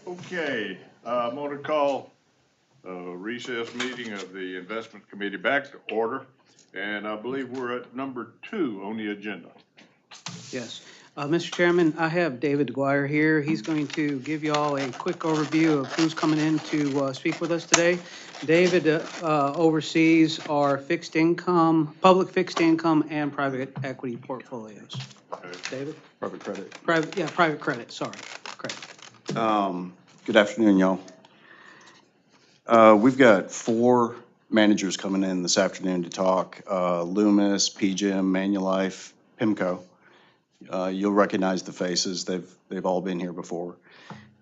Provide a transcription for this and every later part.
Okay, I'm going to call a recess meeting of the Investment Committee back to order, and I believe we're at number 2 on the agenda. Yes. Mr. Chairman, I have David Dwyer here. He's going to give you all a quick overview of who's coming in to speak with us today. David oversees our fixed income, public fixed income, and private equity portfolios. Okay. David? Private credit. Private credit, sorry, credit. Good afternoon, y'all. We've got 4 managers coming in this afternoon to talk. Loomis, PGIM, Manulife, PIMCO. You'll recognize the faces. They've all been here before.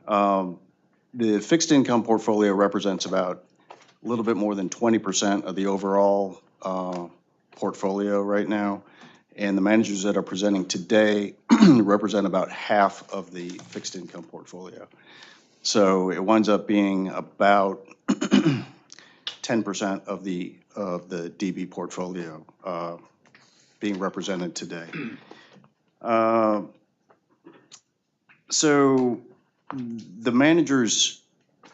The fixed income portfolio represents about a little bit more than 20% of the overall portfolio right now. And the managers that are presenting today represent about half of the fixed income portfolio. So it winds up being about 10% of the DB portfolio being represented today. So the managers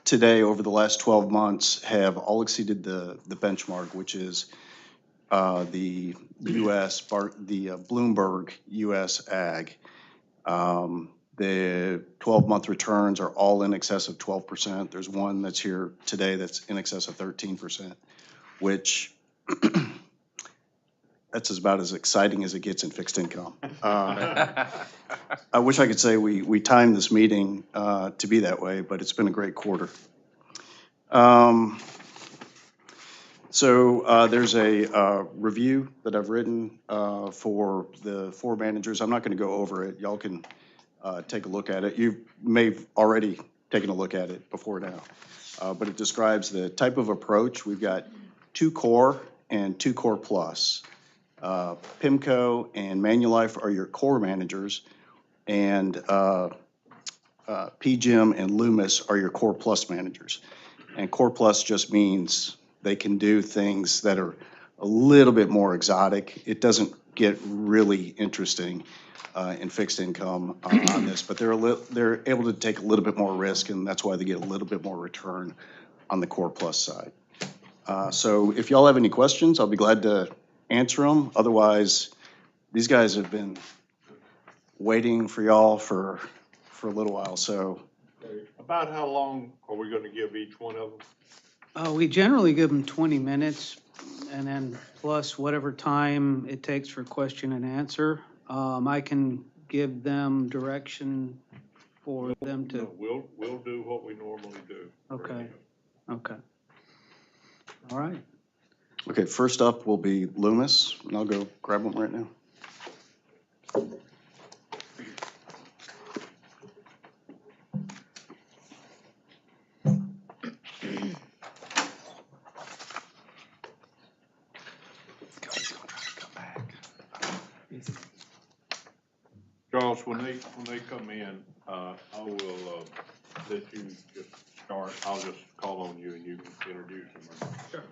today over the last 12 months have all exceeded the benchmark, which is the Bloomberg US Ag. The 12-month returns are all in excess of 12%. There's one that's here today that's in excess of 13%, which that's about as exciting as it gets in fixed income. I wish I could say we timed this meeting to be that way, but it's been a great quarter. So there's a review that I've written for the 4 managers. I'm not going to go over it. Y'all can take a look at it. You may have already taken a look at it before now, but it describes the type of approach. We've got 2 core and 2 core plus. PIMCO and Manulife are your core managers, and PGIM and Loomis are your core plus managers. And core plus just means they can do things that are a little bit more exotic. It doesn't get really interesting in fixed income on this, but they're able to take a little bit more risk, and that's why they get a little bit more return on the core plus side. So if y'all have any questions, I'll be glad to answer them. Otherwise, these guys have been waiting for y'all for a little while. So About how long are we going to give each one of them? We generally give them 20 minutes and then plus whatever time it takes for question and answer. I can give them direction for them to. No, we'll do what we normally do. Okay. Okay. All right. okay, first up will be Loomis, and I'll go grab one right now. Charles, when they come in, I will let you just start. I'll just call on you and you can introduce them. Sure.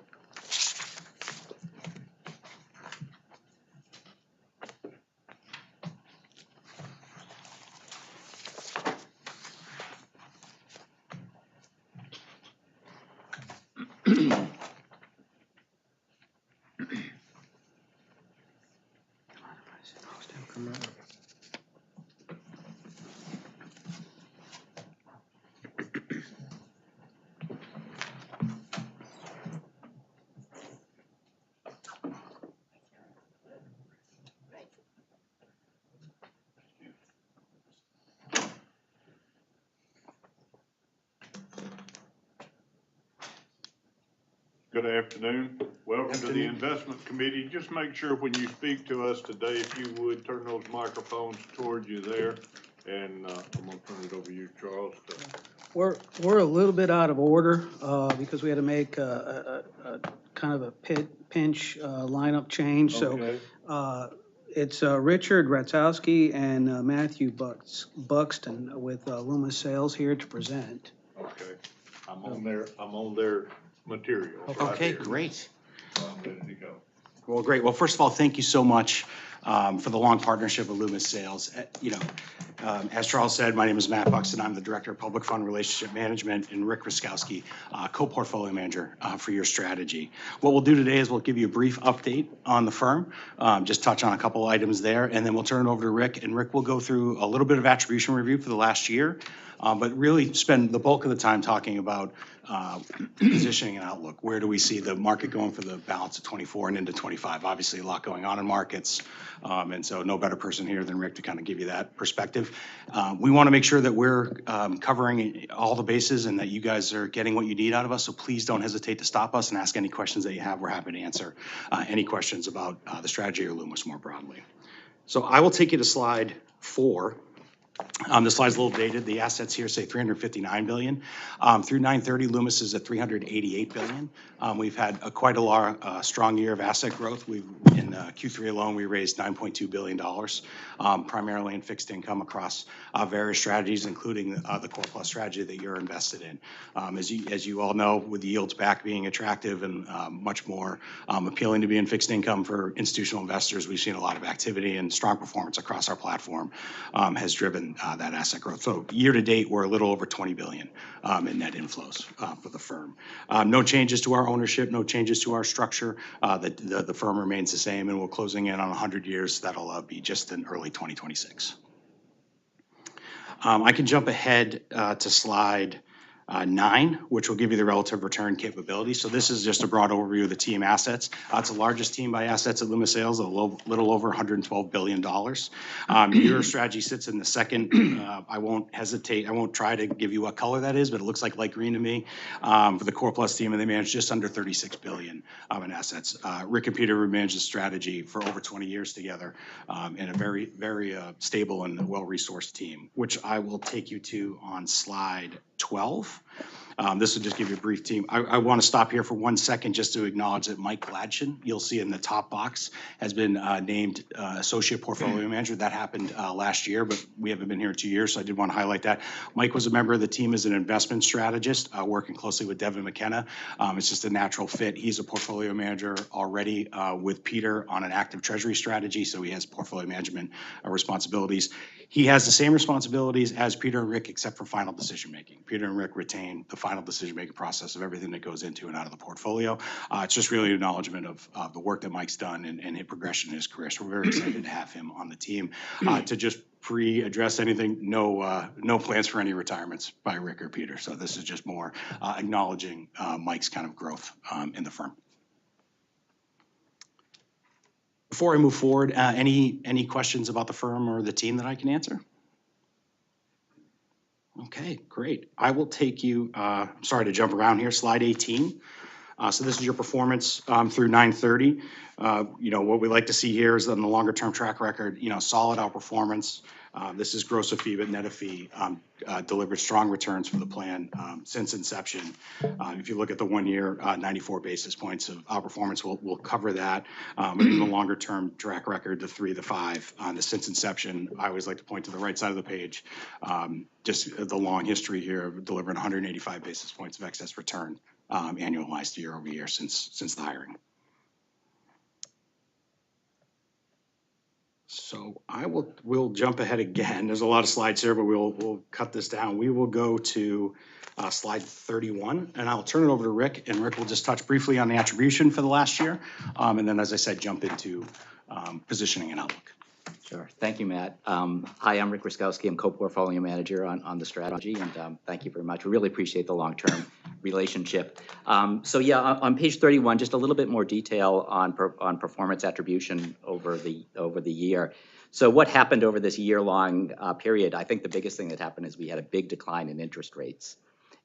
Good afternoon. Welcome to the Investment Committee. Just make sure when you speak to us today, if you would, turn those microphones toward you there. And I'm going to turn it over to you, Charles. We're a little bit out of order because we had to make a kind of a pinch lineup change. Okay. So it's Richard Ratzowski and Matthew Buxton with Loomis Sales here to present. Okay. I'm on their material. Okay, great. I'm ready to go. Well, great. Well, first of all, thank you so much for the long partnership with Loomis Sales. As Charles said, my name is Matt Buxton. I'm the Director of Public Fund Relationship Management, and Rick Ruskowski, Co-Portfolio Manager for your strategy. What we'll do today is we'll give you a brief update on the firm, just touch on a couple items there, and then we'll turn it over to Rick, and Rick will go through a little bit of attribution review for the last year, but really spend the bulk of the time talking about positioning and outlook. Where do we see the market going for the balance of 24 and into 25? Obviously, a lot going on in markets, and so no better person here than Rick to kind of give you that perspective. We want to make sure that we're covering all the bases and that you guys are getting what you need out of us, so please don't hesitate to stop us and ask any questions that you have. We're happy to answer any questions about the strategy or Loomis more broadly. So I will take you to slide 4. The slide's a little dated. The assets here say $359 billion. Through 9/30, Loomis is at $388 billion. We've had quite a strong year of asset growth. In Q3 alone, we raised $9.2 billion, primarily in fixed income across various strategies, including the Core Plus strategy that you're invested in. As you all know, with the yields back being attractive and much more appealing to be in fixed income for institutional investors, we've seen a lot of activity and strong performance across our platform has driven that asset growth. So year to date, we're a little over $20 billion in net inflows for the firm. No changes to our ownership, no changes to our structure. The firm remains the same, and we're closing in on 100 years. That'll be just in early 2026. I can jump ahead to slide 9, which will give you the relative return capability. So this is just a broad overview of the team assets. It's the largest team by assets at Loomis Sales, a little over $112 billion. Your strategy sits in the second. I won't hesitate. I won't try to give you what color that is, but it looks like light green to me for the Core Plus team, and they manage just under $36 billion in assets. Rick and Peter have managed the strategy for over 20 years together in a very, very stable and well-resourced team, which I will take you to on slide 12. This will just give you a brief team. I want to stop here for 1 second just to acknowledge that Mike Gladchen, you'll see in the top box, has been named Associate Portfolio Manager. That happened last year, but we haven't been here 2 years, so I did want to highlight that. Mike was a member of the team as an investment strategist, working closely with Devin McKenna. It's just a natural fit. He's a portfolio manager already with Peter on an active treasury strategy, so he has portfolio management responsibilities. He has the same responsibilities as Peter and Rick, except for final decision making. Peter and Rick retain the final decision-making process of everything that goes into and out of the portfolio. It's just really an acknowledgement of the work that Mike's done and his progression in his career. So we're very excited to have him on the team. To just pre-address anything, no plans for any retirements by Rick or Peter. So this is just more acknowledging Mike's kind of growth in the firm. Before I move forward, any questions about the firm or the team that I can answer? Okay, great. I will take you, sorry to jump around here, slide 18. So this is your performance through 9/30. What we like to see here is on the longer term track record, solid outperformance. This is gross of fee, but net of fee, delivered strong returns for the plan since inception. If you look at the 1 year, 94 basis points of outperformance, we'll cover that. But in the longer term track record, the 3, the 5, the since inception, I always like to point to the right side of the page. Just the long history here of delivering 185 basis points of excess return annualized year over year since the hiring. So we'll jump ahead again. There's a lot of slides here, but we'll cut this down. We will go to slide 31, and I'll turn it over to Rick, and Rick will just touch briefly on the attribution for the last year, and then, as I said, jump into positioning and outlook. Sure. Thank you, Matt. Hi, I'm Rick Ruskowski. I'm co-portfolio manager on the strategy, and thank you very much. We really appreciate the long-term relationship. So yeah, on page 31, just a little bit more detail on performance attribution over the year. So what happened over this year-long period? I think the biggest thing that happened is we had a big decline in interest rates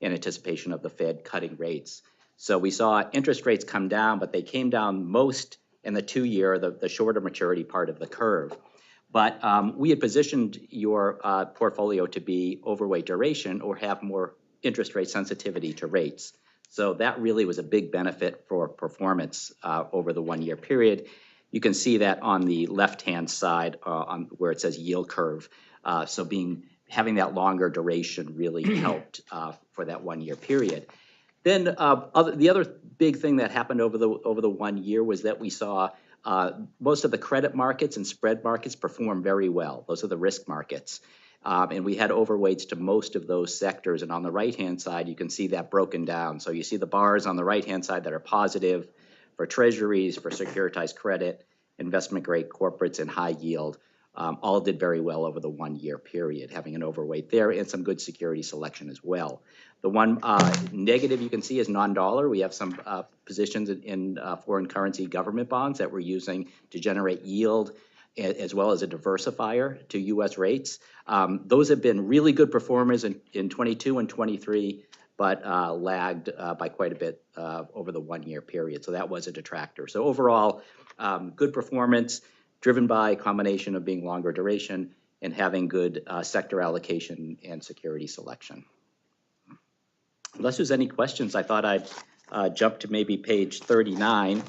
in anticipation of the Fed cutting rates. So we saw interest rates come down, but they came down most in the 2-year, the shorter maturity part of the curve. But we had positioned your portfolio to be overweight duration or have more interest rate sensitivity to rates. So that really was a big benefit for performance over the 1 year period. You can see that on the left-hand side on where it says yield curve. So having that longer duration really helped for that 1 year period. Then the other big thing that happened over the 1 year was that we saw Most of the credit markets and spread markets perform very well. Those are the risk markets. And we had overweights to most of those sectors. And on the right-hand side, you can see that broken down. So you see the bars on the right-hand side that are positive for treasuries, for securitized credit, investment-grade corporates, and high yield. All did very well over the 1-year period, having an overweight there and some good security selection as well. The one negative you can see is non-dollar. We have some positions in foreign currency government bonds that we're using to generate yield as well as a diversifier to U.S. rates. Those have been really good performers in 22 and 23, but lagged by quite a bit over the 1-year period. So that was a detractor. So overall, good performance driven by a combination of being longer duration and having good sector allocation and security selection. Unless there's any questions, I thought I'd jump to maybe page 39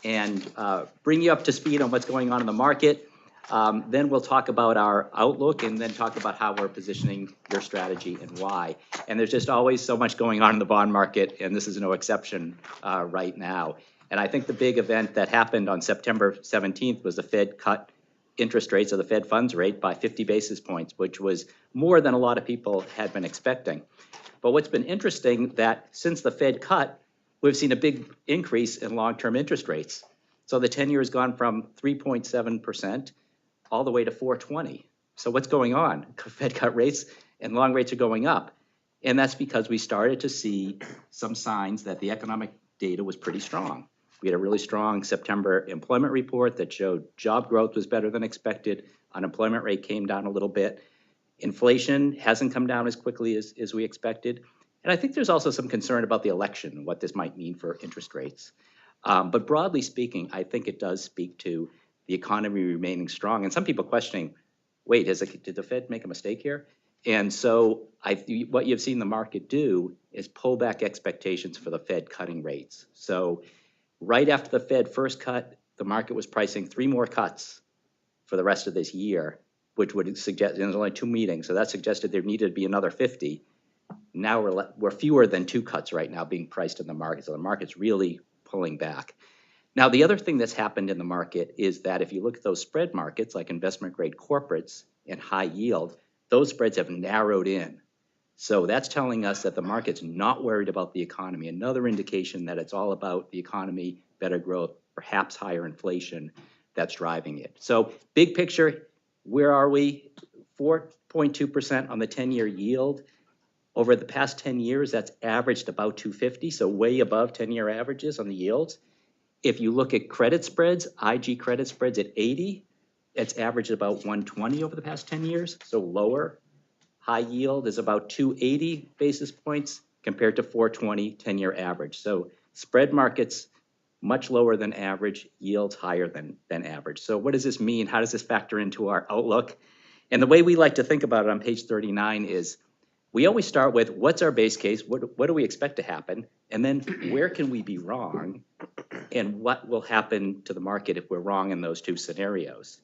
and bring you up to speed on what's going on in the market. Then we'll talk about our outlook and then talk about how we're positioning your strategy and why. And there's just always so much going on in the bond market, and this is no exception right now. And I think the big event that happened on September 17th was the Fed cut interest rates, or the Fed funds rate, by 50 basis points, which was more than a lot of people had been expecting. But what's been interesting that since the Fed cut, we've seen a big increase in long-term interest rates. So the 10-year has gone from 3.7% all the way to 4.20. So what's going on? Fed cut rates and long rates are going up. And that's because we started to see some signs that the economic data was pretty strong. We had a really strong September employment report that showed job growth was better than expected. Unemployment rate came down a little bit. Inflation hasn't come down as quickly as we expected. And I think there's also some concern about the election and what this might mean for interest rates. But broadly speaking, I think it does speak to the economy remaining strong. And some people questioning, wait, did the Fed make a mistake here? And so what you've seen the market do is pull back expectations for the Fed cutting rates. So right after the Fed first cut, the market was pricing 3 more cuts for the rest of this year, which would suggest, and there's only 2 meetings, so that suggested there needed to be another 50. Now we're fewer than 2 cuts right now being priced in the market, so the market's really pulling back. Now, the other thing that's happened in the market is that if you look at those spread markets, like investment-grade corporates and high yield, those spreads have narrowed in. So that's telling us that the market's not worried about the economy. Another indication that it's all about the economy, better growth, perhaps higher inflation that's driving it. So big picture, where are we? 4.2% on the 10-year yield. Over the past 10 years, that's averaged about 250, so way above 10-year averages on the yields. If you look at credit spreads, IG credit spreads at 80, it's averaged about 120 over the past 10 years, so lower. High yield is about 280 basis points compared to 420 10-year average. So spread markets much lower than average, yields higher than average. So what does this mean? How does this factor into our outlook? And the way we like to think about it on page 39 is we always start with what's our base case, what do we expect to happen, and then where can we be wrong, and what will happen to the market if we're wrong in those 2 scenarios.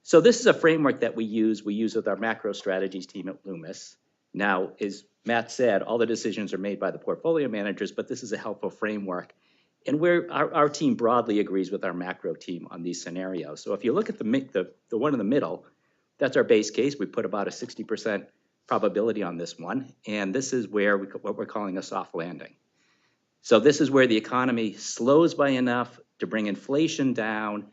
So this is a framework that we use with our macro strategies team at Loomis. Now, as Matt said, all the decisions are made by the portfolio managers, but this is a helpful framework. And our team broadly agrees with our macro team on these scenarios. So if you look at the one in the middle, that's our base case. We put about a 60% probability on this one. And this is where what we're calling a soft landing. So this is where the economy slows by enough to bring inflation down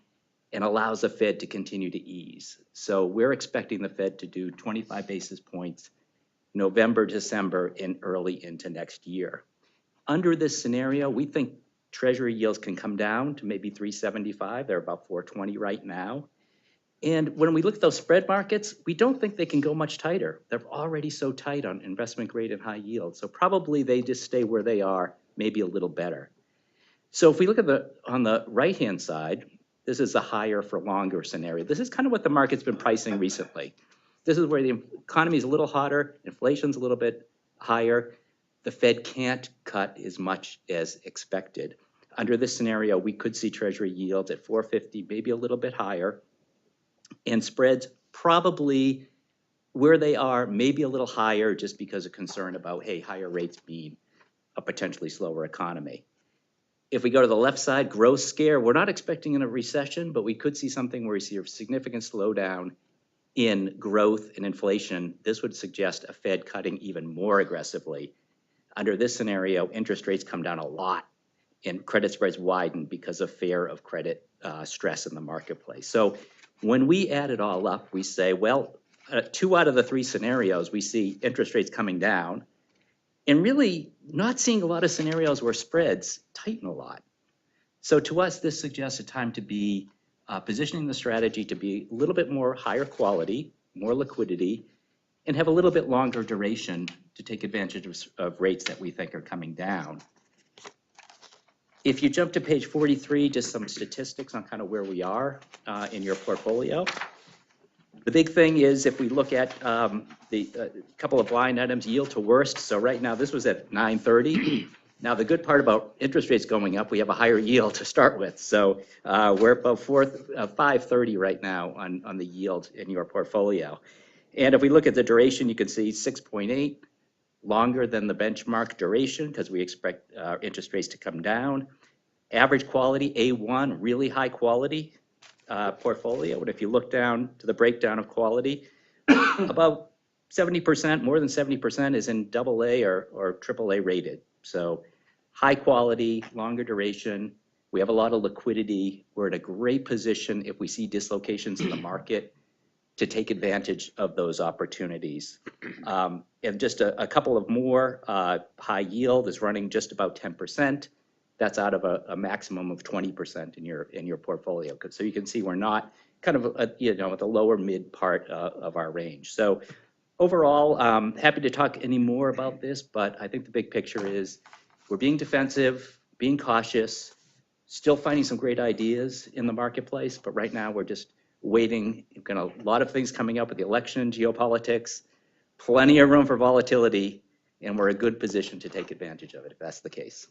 and allows the Fed to continue to ease. So we're expecting the Fed to do 25 basis points November, December, and early into next year. Under this scenario, we think Treasury yields can come down to maybe 375. They're about 420 right now. And when we look at those spread markets, we don't think they can go much tighter. They're already so tight on investment grade and high yield. So probably they just stay where they are, maybe a little better. So if we look at on the right-hand side, this is the higher for longer scenario. This is kind of what the market's been pricing recently. This is where the economy is a little hotter, inflation's a little bit higher. The Fed can't cut as much as expected. Under this scenario, we could see Treasury yields at 450, maybe a little bit higher, and spreads probably where they are, maybe a little higher just because of concern about, hey, higher rates mean a potentially slower economy. If we go to the left side, growth scare, we're not expecting a recession, but we could see something where we see a significant slowdown in growth and inflation. This would suggest a Fed cutting even more aggressively. Under this scenario, interest rates come down a lot and credit spreads widen because of fear of credit stress in the marketplace. So when we add it all up, we say, well, 2 out of the 3 scenarios, we see interest rates coming down and really not seeing a lot of scenarios where spreads tighten a lot. So to us, this suggests a time to be positioning the strategy to be a little bit more higher quality, more liquidity, and have a little bit longer duration to take advantage of rates that we think are coming down. If you jump to page 43, just some statistics on kind of where we are in your portfolio. The big thing is if we look at the couple of line items, yield to worst. So right now, this was at 930. Now, the good part about interest rates going up, we have a higher yield to start with. So we're about 530 right now on the yield in your portfolio. And if we look at the duration, you can see 6.8, longer than the benchmark duration because we expect interest rates to come down. Average quality, A1, really high quality portfolio. And if you look down to the breakdown of quality, about 70%, more than 70% is in AA or AAA rated. So high quality, longer duration. We have a lot of liquidity. We're in a great position if we see dislocations in the market to take advantage of those opportunities. And just a couple of more, high yield is running just about 10%. That's out of a maximum of 20% in your portfolio. So you can see we're not kind of at the lower mid part of our range. So overall, happy to talk any more about this, but I think the big picture is we're being defensive, being cautious, still finding some great ideas in the marketplace, but right now we're just waiting. We've got a lot of things coming up with the election, geopolitics, plenty of room for volatility, and we're in a good position to take advantage of it if that's the case.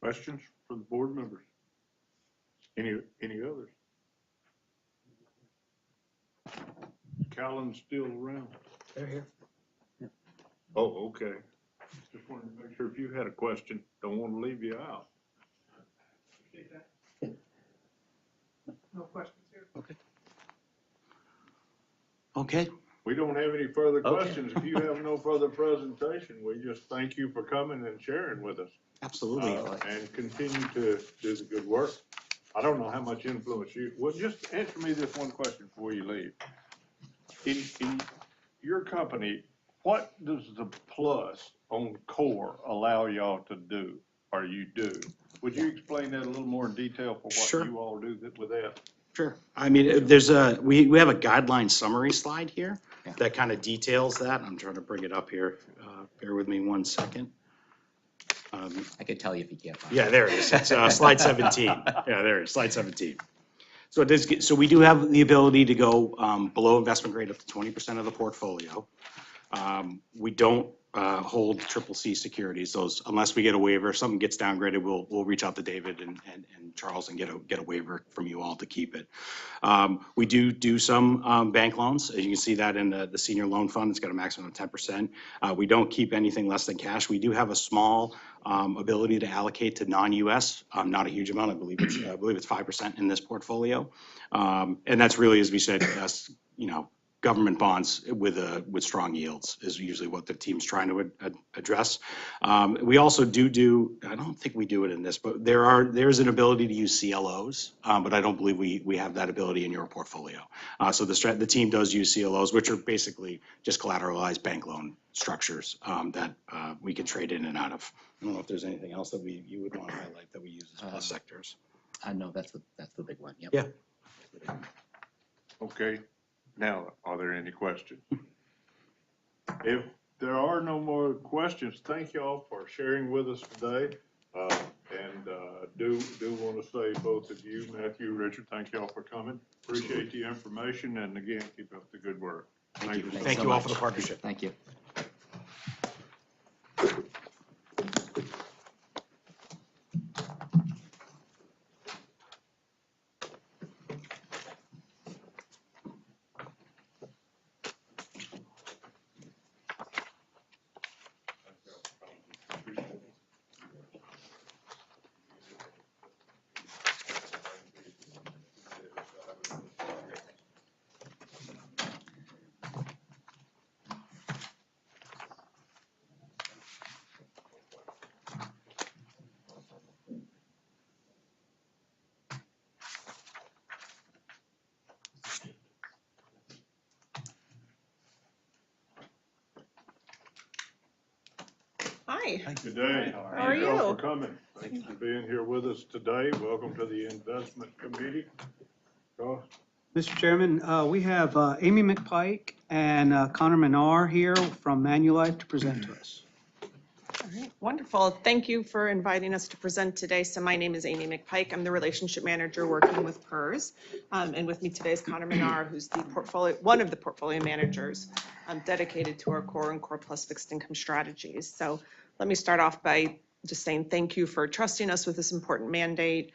Questions from the board members? Any others? Callan's still around? They're here. Oh, okay. Just wanted to make sure if you had a question, don't want to leave you out. No questions here. Okay. Okay. We don't have any further Okay. questions. If you have no further presentation, we just thank you for coming and sharing with us. Absolutely. And continue to do the good work. I don't know how much influence well, just answer me this one question before you leave. In your company, what does the plus on core allow y'all to do, or you do? Would you explain that a little more in detail for what Sure. you all do with that? Sure. I mean, we have a guideline summary slide here that kind of details that. I'm trying to bring it up here. Bear with me 1 second. I could tell you if you can't find it. Yeah, there it is. It's slide 17. Yeah, there it is, slide 17. So we do have the ability to go below investment grade up to 20% of the portfolio. We don't hold CCC securities. Those, unless we get a waiver, if something gets downgraded, we'll reach out to David and Charles and get a waiver from you all to keep it. We do some bank loans. As you can see that in the senior loan fund, it's got a maximum of 10%. We don't keep anything less than cash. We do have a small ability to allocate to non-US, not a huge amount. I believe it's 5% in this portfolio. And that's really, as we said, government bonds with strong yields is usually what the team's trying to address. We also do, I don't think we do it in this, but there's an ability to use CLOs, but I don't believe we have that ability in your portfolio. So the team does use CLOs, which are basically just collateralized bank loan structures that we can trade in and out of. I don't know if there's anything else that you would want to highlight that we use as plus sectors. No, that's the big one. Yep. Yeah. Okay. Now, are there any questions? If there are no more questions, thank y'all for sharing with us today. And do want to say, both of you, Matthew, Richard, thank y'all for coming. Appreciate the information, and again, keep up the good work. Thank you. Thanks Thank so you all much. for the partnership. Thank you. Hi. Good day. How are Thank y'all you? for coming. Thanks for being here with us today. Welcome to the investment committee. Charles? Mr. Chairman, we have Amy McPike and Connor Menard here from Manulife to present to us. All right, wonderful. Thank you for inviting us to present today. So my name is Amy McPike. I'm the relationship manager working with PERS. And with me today is Connor Menard, who's the one of the portfolio managers dedicated to our core and core plus fixed income strategies. So let me start off by just saying thank you for trusting us with this important mandate.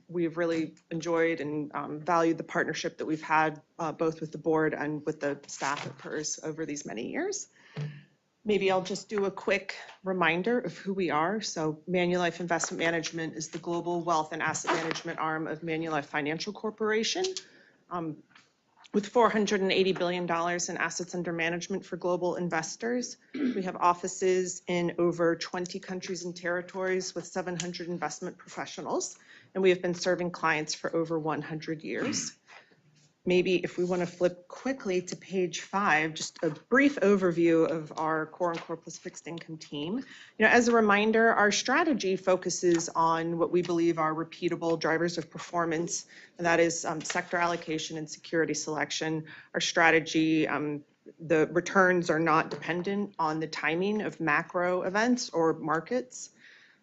We've really enjoyed and valued the partnership that we've had both with the board and with the staff at PERS over these many years. Maybe I'll just do a quick reminder of who we are. So Manulife Investment Management is the global wealth and asset management arm of Manulife Financial Corporation. With $480 billion in assets under management for global investors. We have offices in over 20 countries and territories with 700 investment professionals, and we have been serving clients for over 100 years. Maybe if we want to flip quickly to page 5, just a brief overview of our core and core plus fixed income team. As a reminder, our strategy focuses on what we believe are repeatable drivers of performance, and that is sector allocation and security selection. Our strategy, the returns are not dependent on the timing of macro events or markets.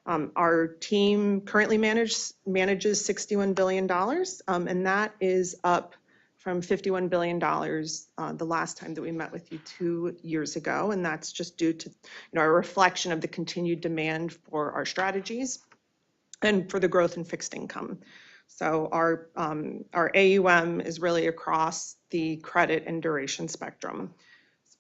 Our team currently manages $61 billion, and that is up from $51 billion the last time that we met with you 2 years ago. And that's just due to a reflection of the continued demand for our strategies and for the growth in fixed income. So our AUM is really across the credit and duration spectrum.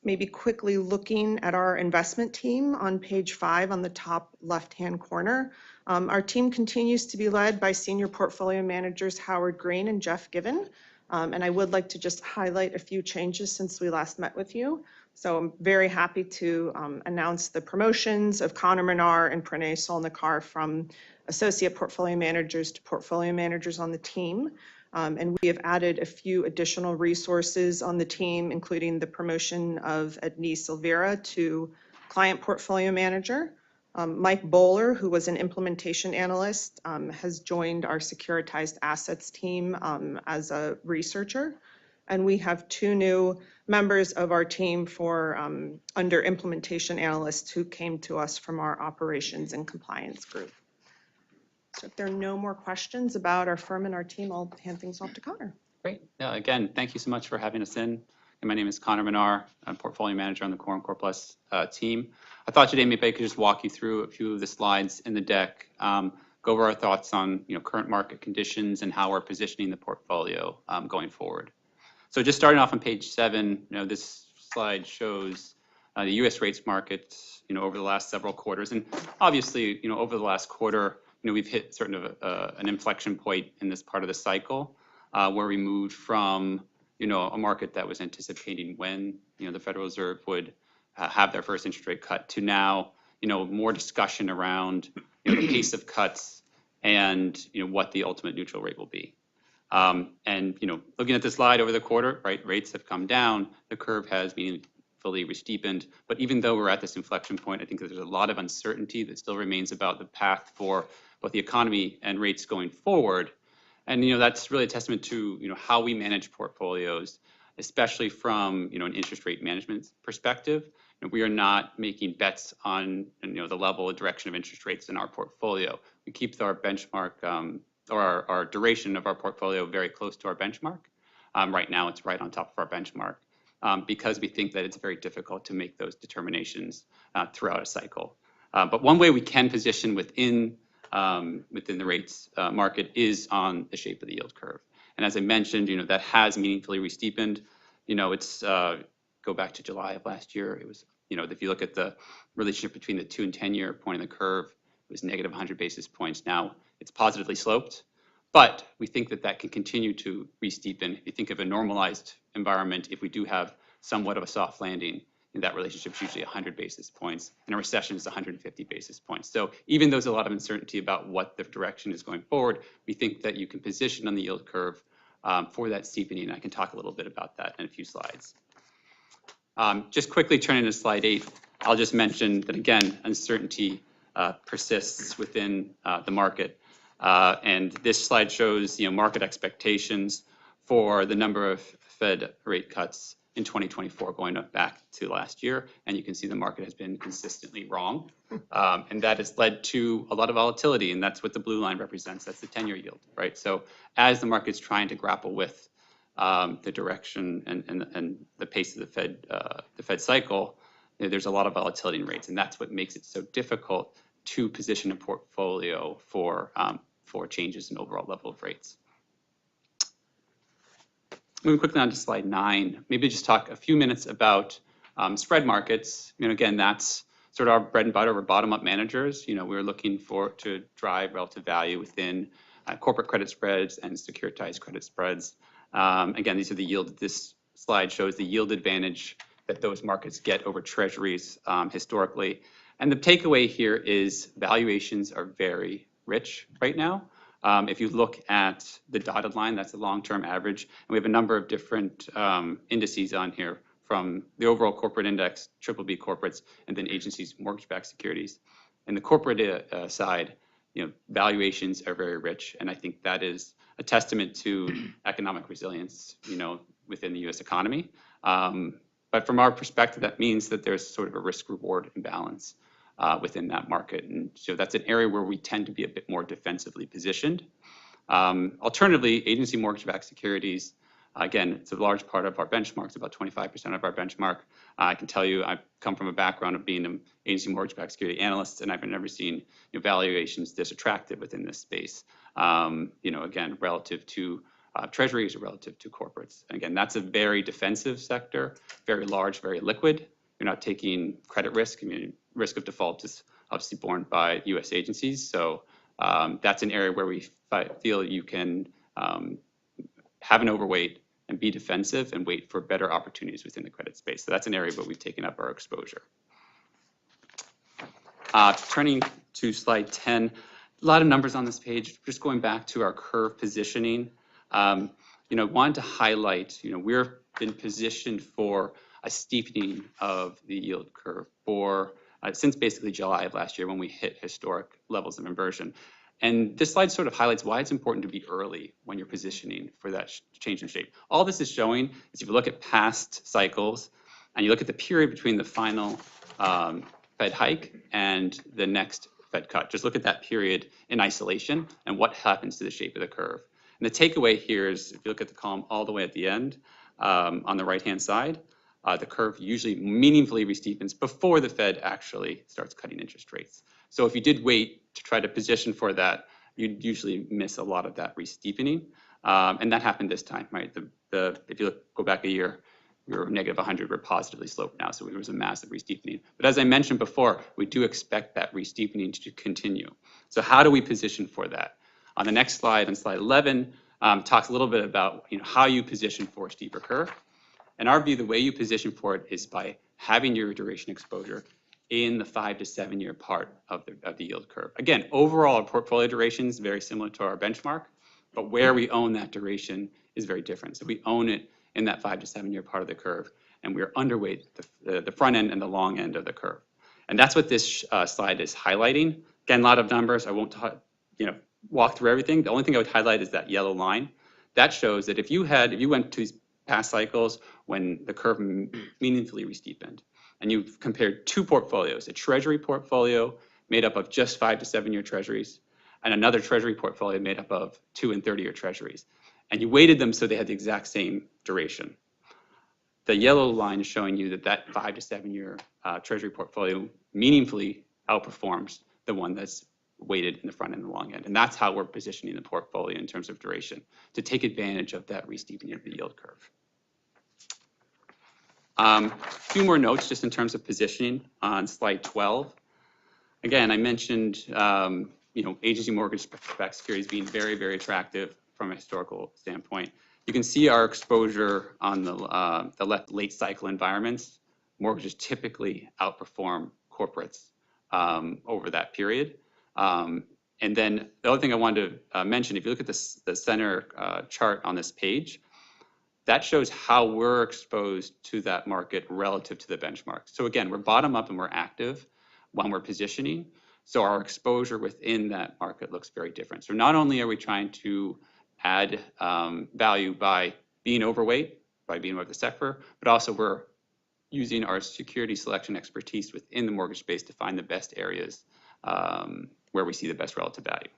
Maybe quickly looking at our investment team on page 5 on the top left-hand corner. Our team continues to be led by senior portfolio managers Howard Green and Jeff Given. And I would like to just highlight a few changes since we last met with you. So I'm very happy to announce the promotions of Connor Menard and Pranay Solnikar from associate portfolio managers to portfolio managers on the team. And we have added a few additional resources on the team, including the promotion of Ednise Silveira to client portfolio manager. Mike Bowler, who was an implementation analyst, has joined our securitized assets team as a researcher. And we have 2 new members of our team for under implementation analysts who came to us from our operations and compliance group. So if there are no more questions about our firm and our team, I'll hand things off to Connor. Great. Again, thank you so much for having us in. And my name is Connor Menard. I'm portfolio manager on the Core and Core Plus team. I thought today maybe I could just walk you through a few of the slides in the deck, go over our thoughts on current market conditions and how we're positioning the portfolio going forward. So just starting off on page 7, this slide shows the U.S. rates market, over the last several quarters, and obviously, over the last quarter, we've hit sort of an inflection point in this part of the cycle where we moved from a market that was anticipating when the Federal Reserve would have their first interest rate cut to now more discussion around the pace of cuts and what the ultimate neutral rate will be. And looking at the slide over the quarter, right, rates have come down, the curve has meaningfully re-steepened, but even though we're at this inflection point, I think that there's a lot of uncertainty that still remains about the path for both the economy and rates going forward. And that's really a testament to how we manage portfolios, especially from an interest rate management perspective. We are not making bets on the level of direction of interest rates in our portfolio. We keep our benchmark or our duration of our portfolio very close to our benchmark. Right now, it's right on top of our benchmark because we think that it's very difficult to make those determinations throughout a cycle. But one way we can position within the rates market is on the shape of the yield curve. And as I mentioned, that has meaningfully re-steepened. It's go back to July of last year. It was, if you look at the relationship between the 2 and 10-year point in the curve, it was negative 100 basis points. Now it's positively sloped, but we think that that can continue to re-steepen. If you think of a normalized environment, if we do have somewhat of a soft landing, that relationship is usually 100 basis points. In a recession, it's 150 basis points. So even though there's a lot of uncertainty about what the direction is going forward, we think that you can position on the yield curve for that steepening. I can talk a little bit about that in a few slides. Just quickly turning to slide 8, I'll just mention that, again, uncertainty persists within the market. And this slide shows, market expectations for the number of Fed rate cuts in 2024 going up back to last year. And you can see the market has been consistently wrong. And that has led to a lot of volatility. And that's what the blue line represents. That's the 10-year yield, right? So as the market's trying to grapple with the direction and the pace of the Fed cycle, there's a lot of volatility in rates. And that's what makes it so difficult to position a portfolio for changes in overall level of rates. Moving quickly on to slide 9, maybe just talk a few minutes about spread markets. Again, that's sort of our bread and butter. We're bottom-up managers. We're looking to drive relative value within corporate credit spreads and securitized credit spreads. Again, these are the yield. This slide shows the yield advantage that those markets get over treasuries historically. And the takeaway here is valuations are very rich right now. If you look at the dotted line, that's the long-term average. And we have a number of different indices on here, from the overall corporate index, BBB corporates, and then agencies, mortgage-backed securities. And the corporate side, valuations are very rich. And I think that is a testament to economic resilience, within the U.S. economy. But from our perspective, that means that there's sort of a risk-reward imbalance within that market. And so that's an area where we tend to be a bit more defensively positioned. Alternatively, agency mortgage-backed securities, again, it's a large part of our benchmark. It's about 25% of our benchmark. I can tell you I come from a background of being an agency mortgage-backed security analyst, and I've never seen valuations this attractive within this space, again, relative to treasuries or relative to corporates. And again, that's a very defensive sector, very large, very liquid. You're not taking credit risk. Risk of default is obviously borne by U.S. agencies. So that's an area where we feel you can have an overweight and be defensive and wait for better opportunities within the credit space. So that's an area where we've taken up our exposure. Turning to slide 10, a lot of numbers on this page. Just going back to our curve positioning, wanted to highlight, we've been positioned for a steepening of the yield curve for since basically July of last year, when we hit historic levels of inversion. And this slide sort of highlights why it's important to be early when you're positioning for that change in shape. All this is showing is, if you look at past cycles and you look at the period between the final Fed hike and the next Fed cut, just look at that period in isolation and what happens to the shape of the curve. And the takeaway here is, if you look at the column all the way at the end on the right-hand side, the curve usually meaningfully re-steepens before the Fed actually starts cutting interest rates. So if you did wait to try to position for that, you'd usually miss a lot of that re-steepening. And that happened this time, right? If you go back a year, we were negative 100, we're positively sloped now, so it was a massive re-steepening. But as I mentioned before, we do expect that re-steepening to continue. So how do we position for that? On the next slide, on slide 11, talks a little bit about how you position for a steeper curve. In our view, the way you position for it is by having your duration exposure in the 5 to 7 year part of the yield curve. Again, overall, our portfolio duration is very similar to our benchmark, but where we own that duration is very different. So we own it in that 5 to 7 year part of the curve, and we're underweight the front end and the long end of the curve. And that's what this slide is highlighting. Again, a lot of numbers. I won't walk through everything. The only thing I would highlight is that yellow line. That shows that if you went to past cycles when the curve meaningfully re-steepened, and you've compared two portfolios, a treasury portfolio made up of just 5 to 7 year treasuries, and another treasury portfolio made up of 2 and 30 year treasuries, and you weighted them so they had the exact same duration. The yellow line is showing you that 5 to 7 year treasury portfolio meaningfully outperforms the one that's weighted in the front and the long end. And that's how we're positioning the portfolio in terms of duration, to take advantage of that re-steepening of the yield curve. A few more notes just in terms of positioning on slide 12. Again, I mentioned agency mortgage-backed securities being very, very attractive from a historical standpoint. You can see our exposure on the left, late cycle environments. Mortgages typically outperform corporates over that period. And then the other thing I wanted to mention, if you look at the center chart on this page, that shows how we're exposed to that market relative to the benchmark. So again, we're bottom up and we're active when we're positioning. So our exposure within that market looks very different. So not only are we trying to add value by being overweight, by being over the sector, but also we're using our security selection expertise within the mortgage space to find the best areas where we see the best relative value.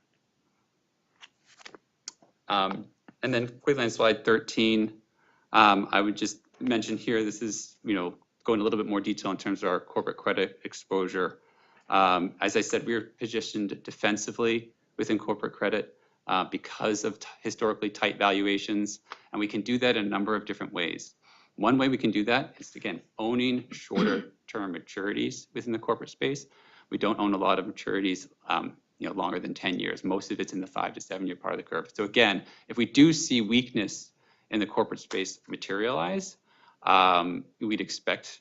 And then quickly on slide 13, I would just mention here, this is, go into a little bit more detail in terms of our corporate credit exposure. As I said, we're positioned defensively within corporate credit because of historically tight valuations, and we can do that in a number of different ways. One way we can do that is, again, owning shorter term maturities within the corporate space. We don't own a lot of maturities longer than 10 years. Most of it's in the 5 to 7 year part of the curve. So again, if we do see weakness in the corporate space materialize, we'd expect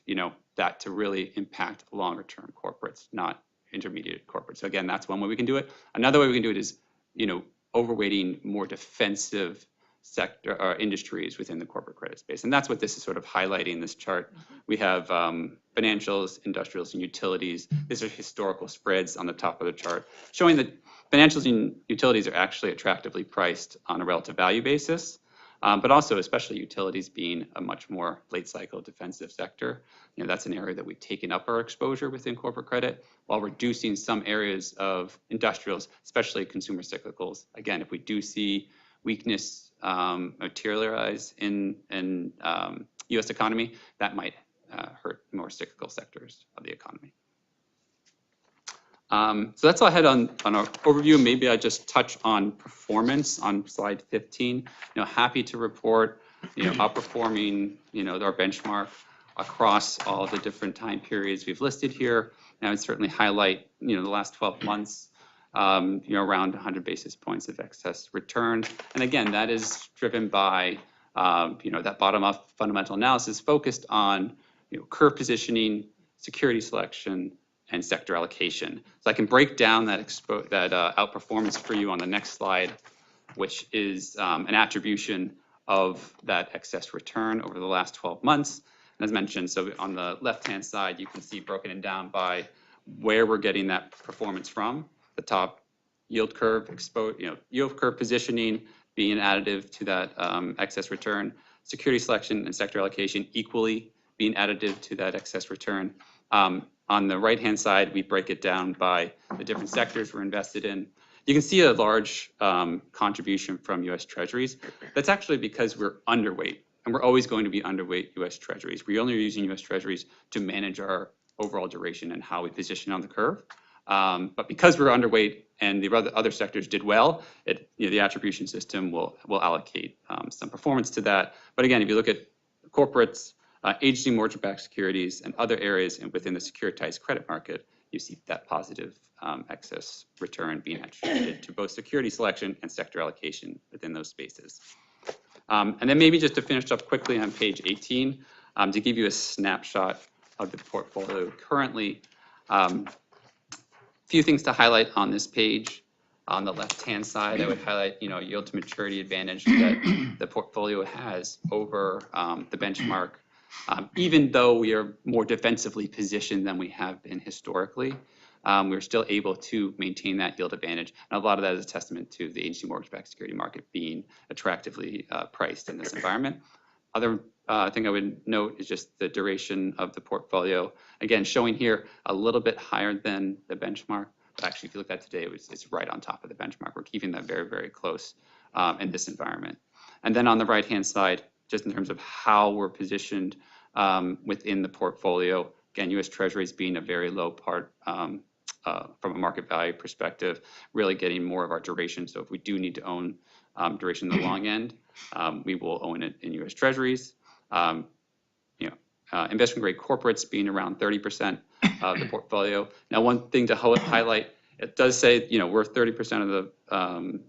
that to really impact longer term corporates, not intermediate corporates. So again, that's one way we can do it. Another way we can do it is overweighting more defensive sector or industries within the corporate credit space. And that's what this is sort of highlighting in this chart. We have financials, industrials, and utilities. These are historical spreads on the top of the chart, showing that financials and utilities are actually attractively priced on a relative value basis, but also especially utilities being a much more late cycle defensive sector. That's an area that we've taken up our exposure within corporate credit while reducing some areas of industrials, especially consumer cyclicals. Again, if we do see weakness materialize in U.S. economy, that might hurt more cyclical sectors of the economy. So that's all I had on our overview. Maybe I just touch on performance on slide 15. Happy to report, outperforming, our benchmark across all the different time periods we've listed here. And I would certainly highlight, the last 12 months. Around 100 basis points of excess return. And again, that is driven by, that bottom-up fundamental analysis focused on, curve positioning, security selection, and sector allocation. So I can break down that outperformance for you on the next slide, which is an attribution of that excess return over the last 12 months. And as mentioned, so on the left-hand side, you can see broken it down by where we're getting that performance from. The top yield curve yield curve positioning being additive to that excess return, security selection and sector allocation equally being additive to that excess return. On the right-hand side, we break it down by the different sectors we're invested in. You can see a large contribution from U.S. Treasuries. That's actually because we're underweight, and we're always going to be underweight U.S. Treasuries. We only are using U.S. Treasuries to manage our overall duration and how we position on the curve. But because we're underweight and the other sectors did well, the attribution system will allocate some performance to that. But again, if you look at corporates, agency mortgage-backed securities, and other areas within the securitized credit market, you see that positive excess return being attributed to both security selection and sector allocation within those spaces. And then maybe just to finish up quickly on page 18, to give you a snapshot of the portfolio currently. Few things to highlight on this page. On the left-hand side, I would highlight, yield to maturity advantage that the portfolio has over the benchmark. Even though we are more defensively positioned than we have been historically, we're still able to maintain that yield advantage. And a lot of that is a testament to the agency mortgage-backed security market being attractively priced in this environment. Other thing I would note is just the duration of the portfolio. Again, showing here a little bit higher than the benchmark, but actually if you look at today, it's right on top of the benchmark. We're keeping that very, very close in this environment. And then on the right-hand side, just in terms of how we're positioned within the portfolio, again, U.S. Treasuries being a very low part from a market value perspective, really getting more of our duration. So if we do need to own duration in the long end, we will own it in U.S. Treasuries. Investment grade corporates being around 30% of the portfolio. Now, one thing to highlight, it does say, we're 30% of the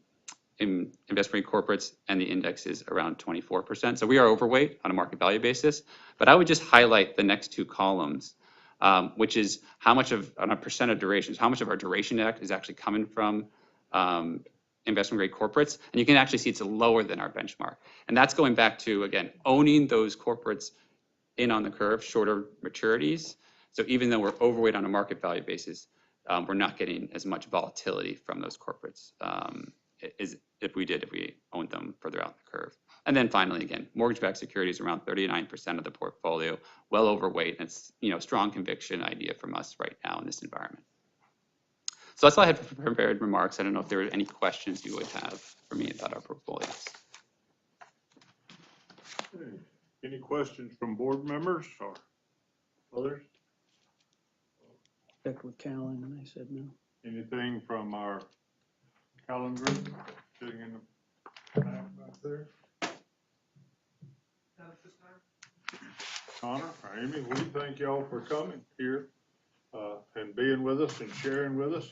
in investment grade corporates, and the index is around 24%. So we are overweight on a market value basis. But I would just highlight the next two columns, which is how much of, on a percent of durations, how much of our duration is actually coming from investment grade corporates. And you can actually see it's lower than our benchmark. And that's going back to, again, owning those corporates in on the curve, shorter maturities. So even though we're overweight on a market value basis, we're not getting as much volatility from those corporates as if we owned them further out the curve. And then finally, again, mortgage-backed securities around 39% of the portfolio, well overweight. And it's, you know, strong conviction idea from us right now in this environment. So that's all I had for prepared remarks. I don't know if there are any questions you would have for me about our portfolios. Any questions from board members or others? Checked with Callan and they said no. Anything from our calendar sitting in the back there? Connor, or Amy, we thank y'all for coming here and being with us and sharing with us,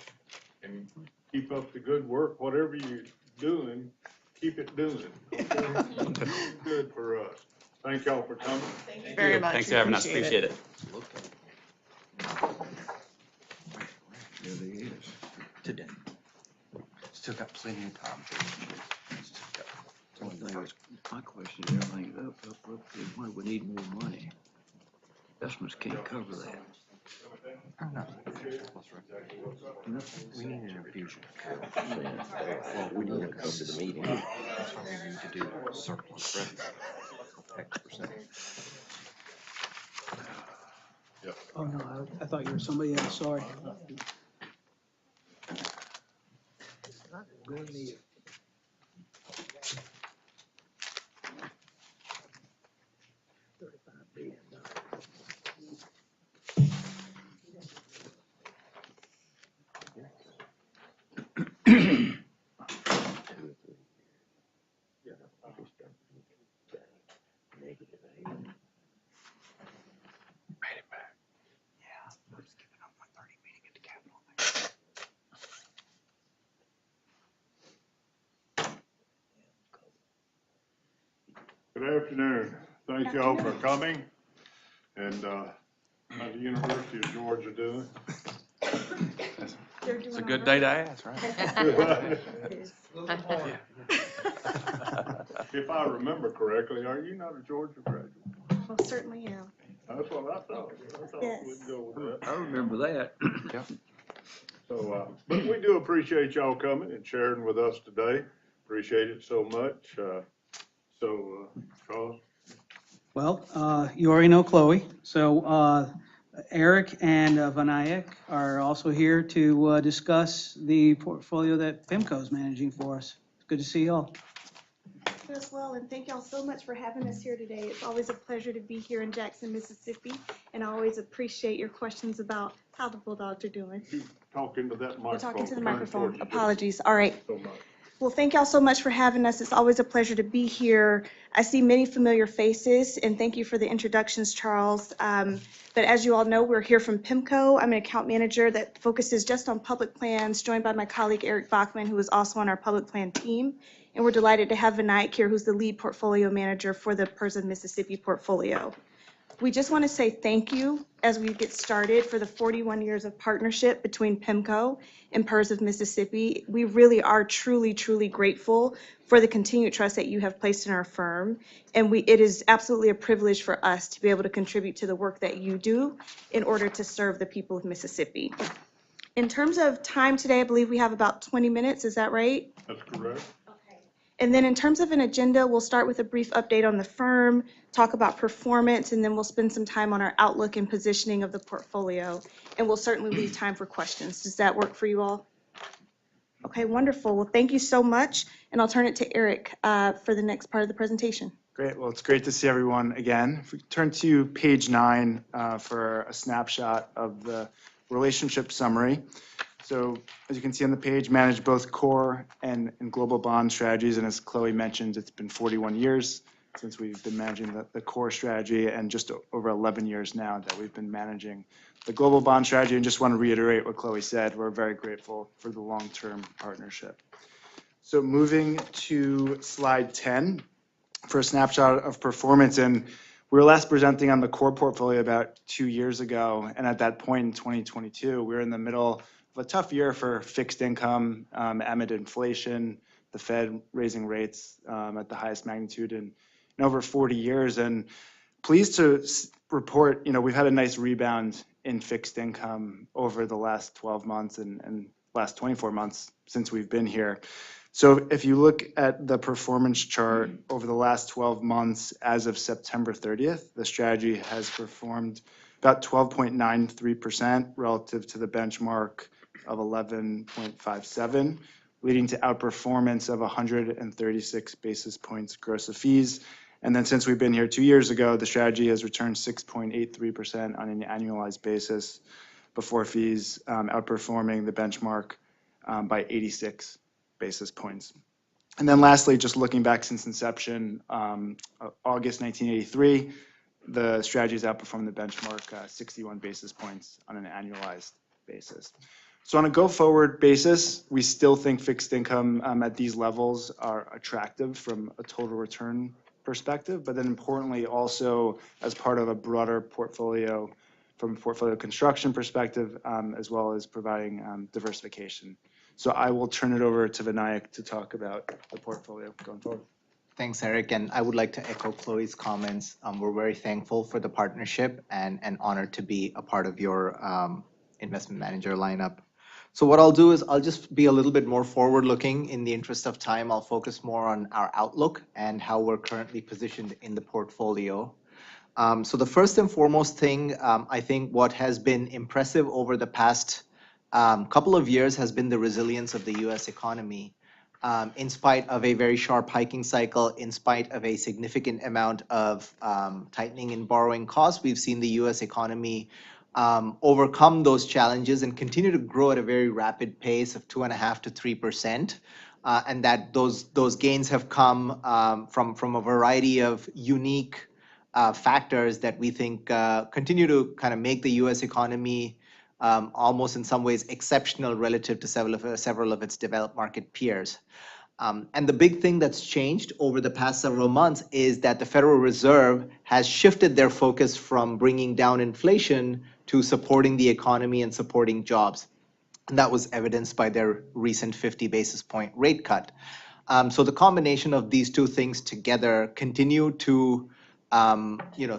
and keep up the good work. Whatever you're doing, keep it doing. Okay? Good for us. Thank y'all for coming. Thank you very much. Thanks for having us. Appreciate it. There he is, today. Still got plenty of time. My question is, everything's up. Why do we need more money? Investments can't cover that. We need an infusion. Well, we need to come to the meeting. That's why we need to do surplus revenue. X percent. Oh, no, I thought you were somebody else, sorry. Good afternoon. Thank y'all for coming. And how the University of Georgia doing? It's a good day to ask, right? If I remember correctly, are you not a Georgia graduate? Well, certainly am. That's what I thought. I thought Yes. we'd go with that. I remember that. So, but we do appreciate y'all coming and sharing with us today. Appreciate it so much. Charles? Well, you already know Chloe, so Eric and Vinayak are also here to discuss the portfolio that PIMCO is managing for us. It's good to see you all. You as well, and thank y'all so much for having us here today. It's always a pleasure to be here in Jackson, Mississippi, and I always appreciate your questions about how the Bulldogs are doing. Talk into that microphone. We're talking to the Turn microphone. towards you. Apologies. All right. So much. Well, thank y'all so much for having us. It's always a pleasure to be here. I see many familiar faces, and thank you for the introductions, Charles. But as you all know, we're here from PIMCO. I'm an account manager that focuses just on public plans, joined by my colleague Eric Bachman, who is also on our public plan team. And we're delighted to have Vinayak here, who's the lead portfolio manager for the PERS of Mississippi portfolio. We just want to say thank you as we get started for the 41 years of partnership between PIMCO and PERS of Mississippi. We really are truly, truly grateful for the continued trust that you have placed in our firm. And it is absolutely a privilege for us to be able to contribute to the work that you do in order to serve the people of Mississippi. In terms of time today, I believe we have about 20 minutes. Is that right? That's correct. And then in terms of an agenda, we'll start with a brief update on the firm, talk about performance, and then we'll spend some time on our outlook and positioning of the portfolio. And we'll certainly leave time for questions. Does that work for you all? Okay, wonderful. Well, thank you so much. And I'll turn it to Eric for the next part of the presentation. Great. Well, it's great to see everyone again. If we turn to page 9 for a snapshot of the relationship summary. So as you can see on the page, manage both core and global bond strategies. And as Chloe mentioned, it's been 41 years since we've been managing the core strategy, and just over 11 years now that we've been managing the global bond strategy. And just want to reiterate what Chloe said, we're very grateful for the long-term partnership. So moving to slide 10 for a snapshot of performance. And we were last presenting on the core portfolio about 2 years ago. And at that point in 2022, we were in the middle a tough year for fixed income amid inflation, the Fed raising rates at the highest magnitude in over 40 years. And pleased to report, we've had a nice rebound in fixed income over the last 12 months and last 24 months since we've been here. So if you look at the performance chart over the last 12 months as of September 30th, the strategy has performed about 12.93% relative to the benchmark of 11.57, leading to outperformance of 136 basis points gross of fees. And then since we've been here 2 years ago, the strategy has returned 6.83% on an annualized basis before fees, outperforming the benchmark by 86 basis points. And then lastly, just looking back since inception, August 1983, the strategy has outperformed the benchmark 61 basis points on an annualized basis. So on a go-forward basis, we still think fixed income at these levels are attractive from a total return perspective, but then importantly also as part of a broader portfolio from a portfolio construction perspective, as well as providing diversification. So I will turn it over to Vinayak to talk about the portfolio going forward. Thanks, Eric, and I would like to echo Chloe's comments. We're very thankful for the partnership and honored to be a part of your investment manager lineup. So what I'll do is I'll just be a little bit more forward-looking. In the interest of time, I'll focus more on our outlook and how we're currently positioned in the portfolio. So the first and foremost thing, I think what has been impressive over the past couple of years has been the resilience of the U.S. economy. In spite of a very sharp hiking cycle, in spite of a significant amount of tightening in borrowing costs, we've seen the U.S. economy overcome those challenges and continue to grow at a very rapid pace of 2.5% to 3%. And that those gains have come from a variety of unique factors that we think continue to kind of make the U.S. economy almost in some ways exceptional relative to several of its developed market peers. And the big thing that's changed over the past several months is that the Federal Reserve has shifted their focus from bringing down inflation to supporting the economy and supporting jobs. And that was evidenced by their recent 50 basis point rate cut. So the combination of these two things together continue to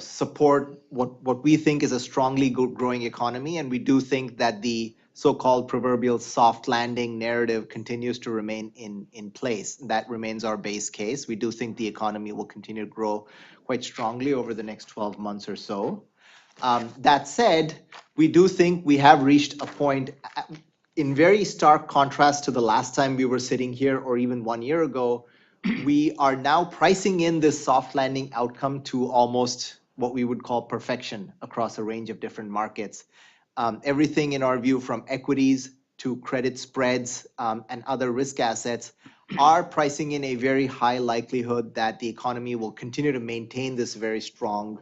support what we think is a strongly growing economy. And we do think that the so-called proverbial soft landing narrative continues to remain in place. That remains our base case. We do think the economy will continue to grow quite strongly over the next 12 months or so. That said, we do think we have reached a point in very stark contrast to the last time we were sitting here or even 1 year ago. We are now pricing in this soft landing outcome to almost what we would call perfection across a range of different markets. Everything in our view, from equities to credit spreads and other risk assets, are pricing in a very high likelihood that the economy will continue to maintain this very strong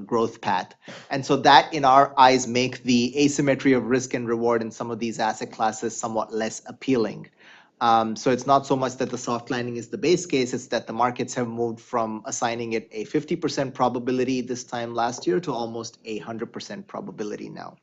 growth path. And so that, in our eyes, make the asymmetry of risk and reward in some of these asset classes somewhat less appealing. So it's not so much that the soft landing is the base case, it's that the markets have moved from assigning it a 50% probability this time last year to almost 100% probability now.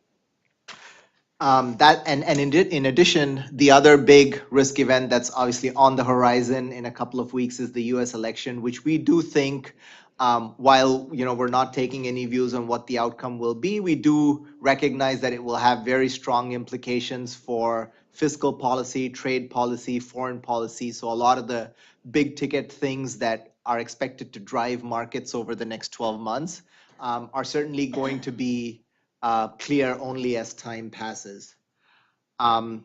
In addition, the other big risk event that's obviously on the horizon in a couple of weeks is the US election, which we do think, while we're not taking any views on what the outcome will be, we do recognize that it will have very strong implications for fiscal policy, trade policy, foreign policy. So a lot of the big ticket things that are expected to drive markets over the next 12 months are certainly going to be clear only as time passes. And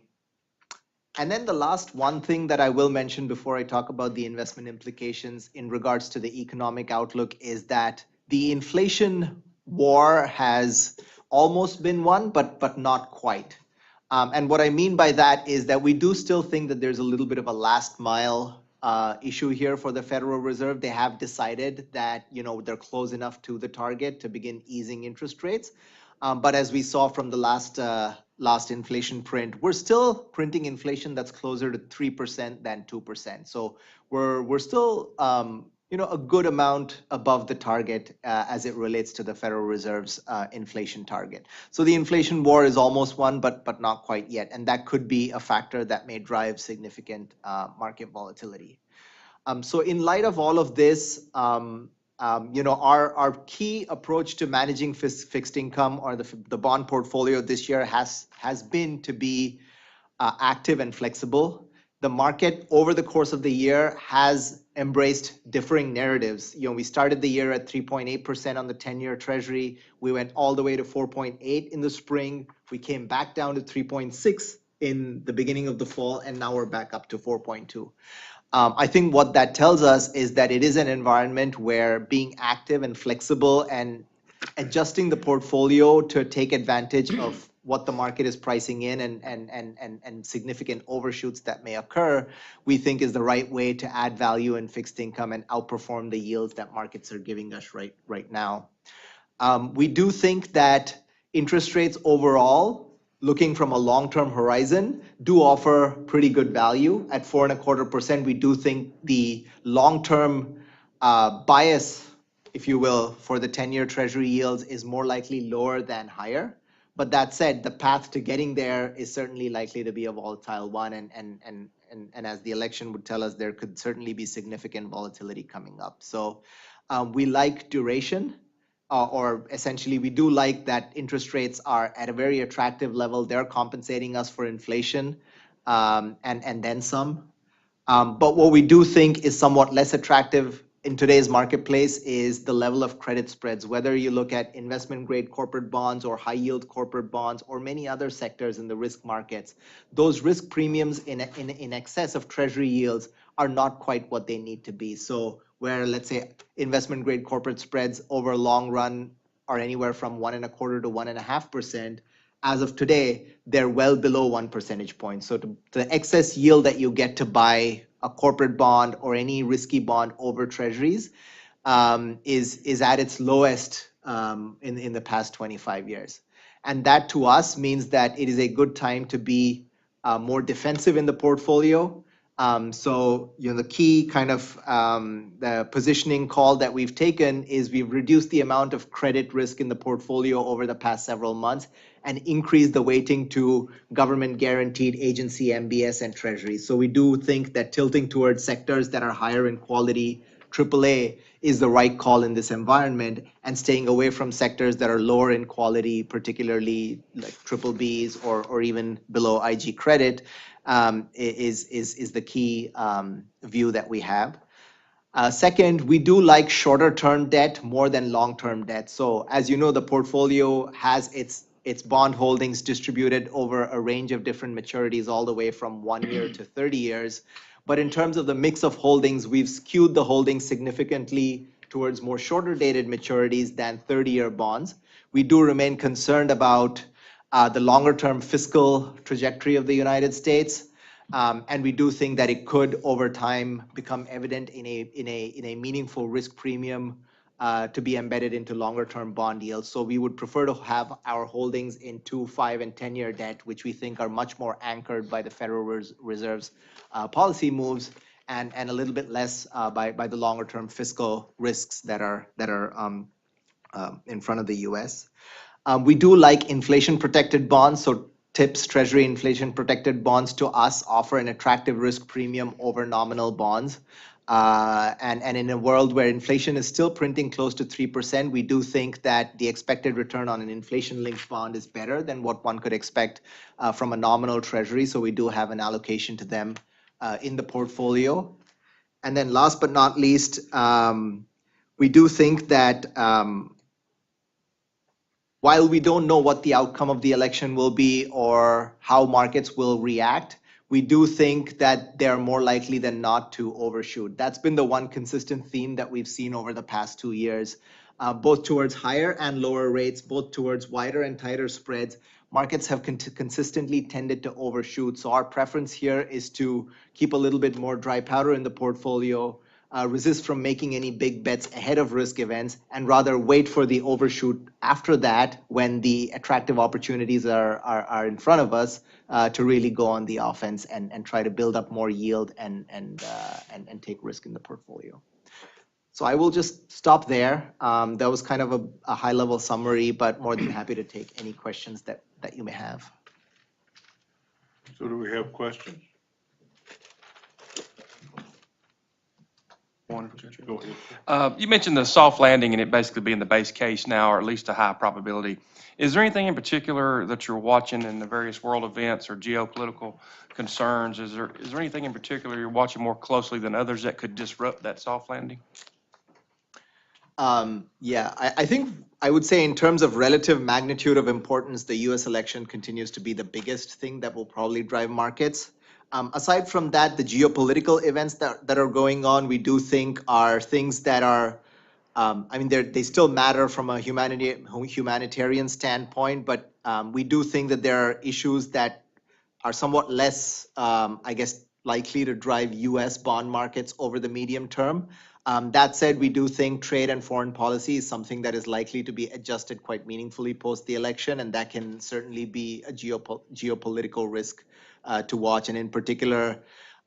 then the last one thing that I will mention before I talk about the investment implications in regards to the economic outlook is that the inflation war has almost been won, but not quite. And what I mean by that is that we do still think that there's a little bit of a last mile issue here for the Federal Reserve. They have decided that they're close enough to the target to begin easing interest rates. But as we saw from the last inflation print, we're still printing inflation that's closer to 3% than 2%. So we're still a good amount above the target as it relates to the Federal Reserve's inflation target. So the inflation war is almost won, but not quite yet. And that could be a factor that may drive significant market volatility. So in light of all of this, our key approach to managing fixed income or the bond portfolio this year has been to be active and flexible. The market over the course of the year has embraced differing narratives. We started the year at 3.8% on the 10-year Treasury. We went all the way to 4.8 in the spring. We came back down to 3.6 in the beginning of the fall, and now we're back up to 4.2. I think what that tells us is that it is an environment where being active and flexible and adjusting the portfolio to take advantage of what the market is pricing in and significant overshoots that may occur, we think is the right way to add value in fixed income and outperform the yields that markets are giving us right now. We do think that interest rates overall, looking from a long-term horizon, do offer pretty good value. At 4.25%, we do think the long-term bias, if you will, for the 10-year Treasury yields is more likely lower than higher. But that said, the path to getting there is certainly likely to be a volatile one. And as the election would tell us, there could certainly be significant volatility coming up. So we like duration. Or essentially, we do like that interest rates are at a very attractive level. They're compensating us for inflation and then some. But what we do think is somewhat less attractive in today's marketplace is the level of credit spreads. Whether you look at investment-grade corporate bonds or high-yield corporate bonds or many other sectors in the risk markets, those risk premiums in excess of Treasury yields are not quite what they need to be. So where, let's say, investment-grade corporate spreads over a long run are anywhere from 1.25% to 1.5%, as of today, they're well below 1 percentage point. So the excess yield that you get to buy a corporate bond or any risky bond over Treasuries is at its lowest in the past 25 years. And that to us means that it is a good time to be more defensive in the portfolio. So the key kind of the positioning call that we've taken is we've reduced the amount of credit risk in the portfolio over the past several months and increased the weighting to government guaranteed agency MBS and Treasuries. So we do think that tilting towards sectors that are higher in quality, AAA, is the right call in this environment, and staying away from sectors that are lower in quality, particularly like BBBs or even below IG credit, is the key view that we have. Second, we do like shorter term debt more than long term debt. So as you know, the portfolio has its bond holdings distributed over a range of different maturities, all the way from 1 year to 30 years. But in terms of the mix of holdings, we've skewed the holdings significantly towards more shorter dated maturities than 30-year bonds. We do remain concerned about the longer term fiscal trajectory of the United States. And we do think that it could over time become evident in a meaningful risk premium to be embedded into longer term bond yields. So we would prefer to have our holdings in 2, 5, and 10-year debt, which we think are much more anchored by the Federal Reserve's policy moves and a little bit less by the longer term fiscal risks that are in front of the US. We do like inflation protected bonds. So TIPS, Treasury inflation protected bonds, to us offer an attractive risk premium over nominal bonds. And in a world where inflation is still printing close to 3%, we do think that the expected return on an inflation-linked bond is better than what one could expect from a nominal Treasury. So we do have an allocation to them in the portfolio. And then last but not least, we do think that while we don't know what the outcome of the election will be or how markets will react, we do think that they're more likely than not to overshoot. That's been the one consistent theme that we've seen over the past 2 years, both towards higher and lower rates, both towards wider and tighter spreads. Markets have consistently tended to overshoot. So our preference here is to keep a little bit more dry powder in the portfolio, resist from making any big bets ahead of risk events, and rather wait for the overshoot after that when the attractive opportunities are in front of us to really go on the offense and try to build up more yield and take risk in the portfolio. So I will just stop there. That was kind of a high-level summary, but more than happy to take any questions that you may have. So do we have questions? Go ahead. You mentioned the soft landing and it basically being the base case now, or at least a high probability. Is there anything in particular that you're watching in the various world events or geopolitical concerns? Is there anything in particular you're watching more closely than others that could disrupt that soft landing? Yeah, I think I would say in terms of relative magnitude of importance, the US election continues to be the biggest thing that will probably drive markets. Aside from that, the geopolitical events that are going on, we do think are things that are, I mean, they still matter from a humanitarian standpoint, but we do think that there are issues that are somewhat less, I guess, likely to drive US bond markets over the medium term. That said, we do think trade and foreign policy is something that is likely to be adjusted quite meaningfully post the election, and that can certainly be a geopolitical risk to watch. And in particular,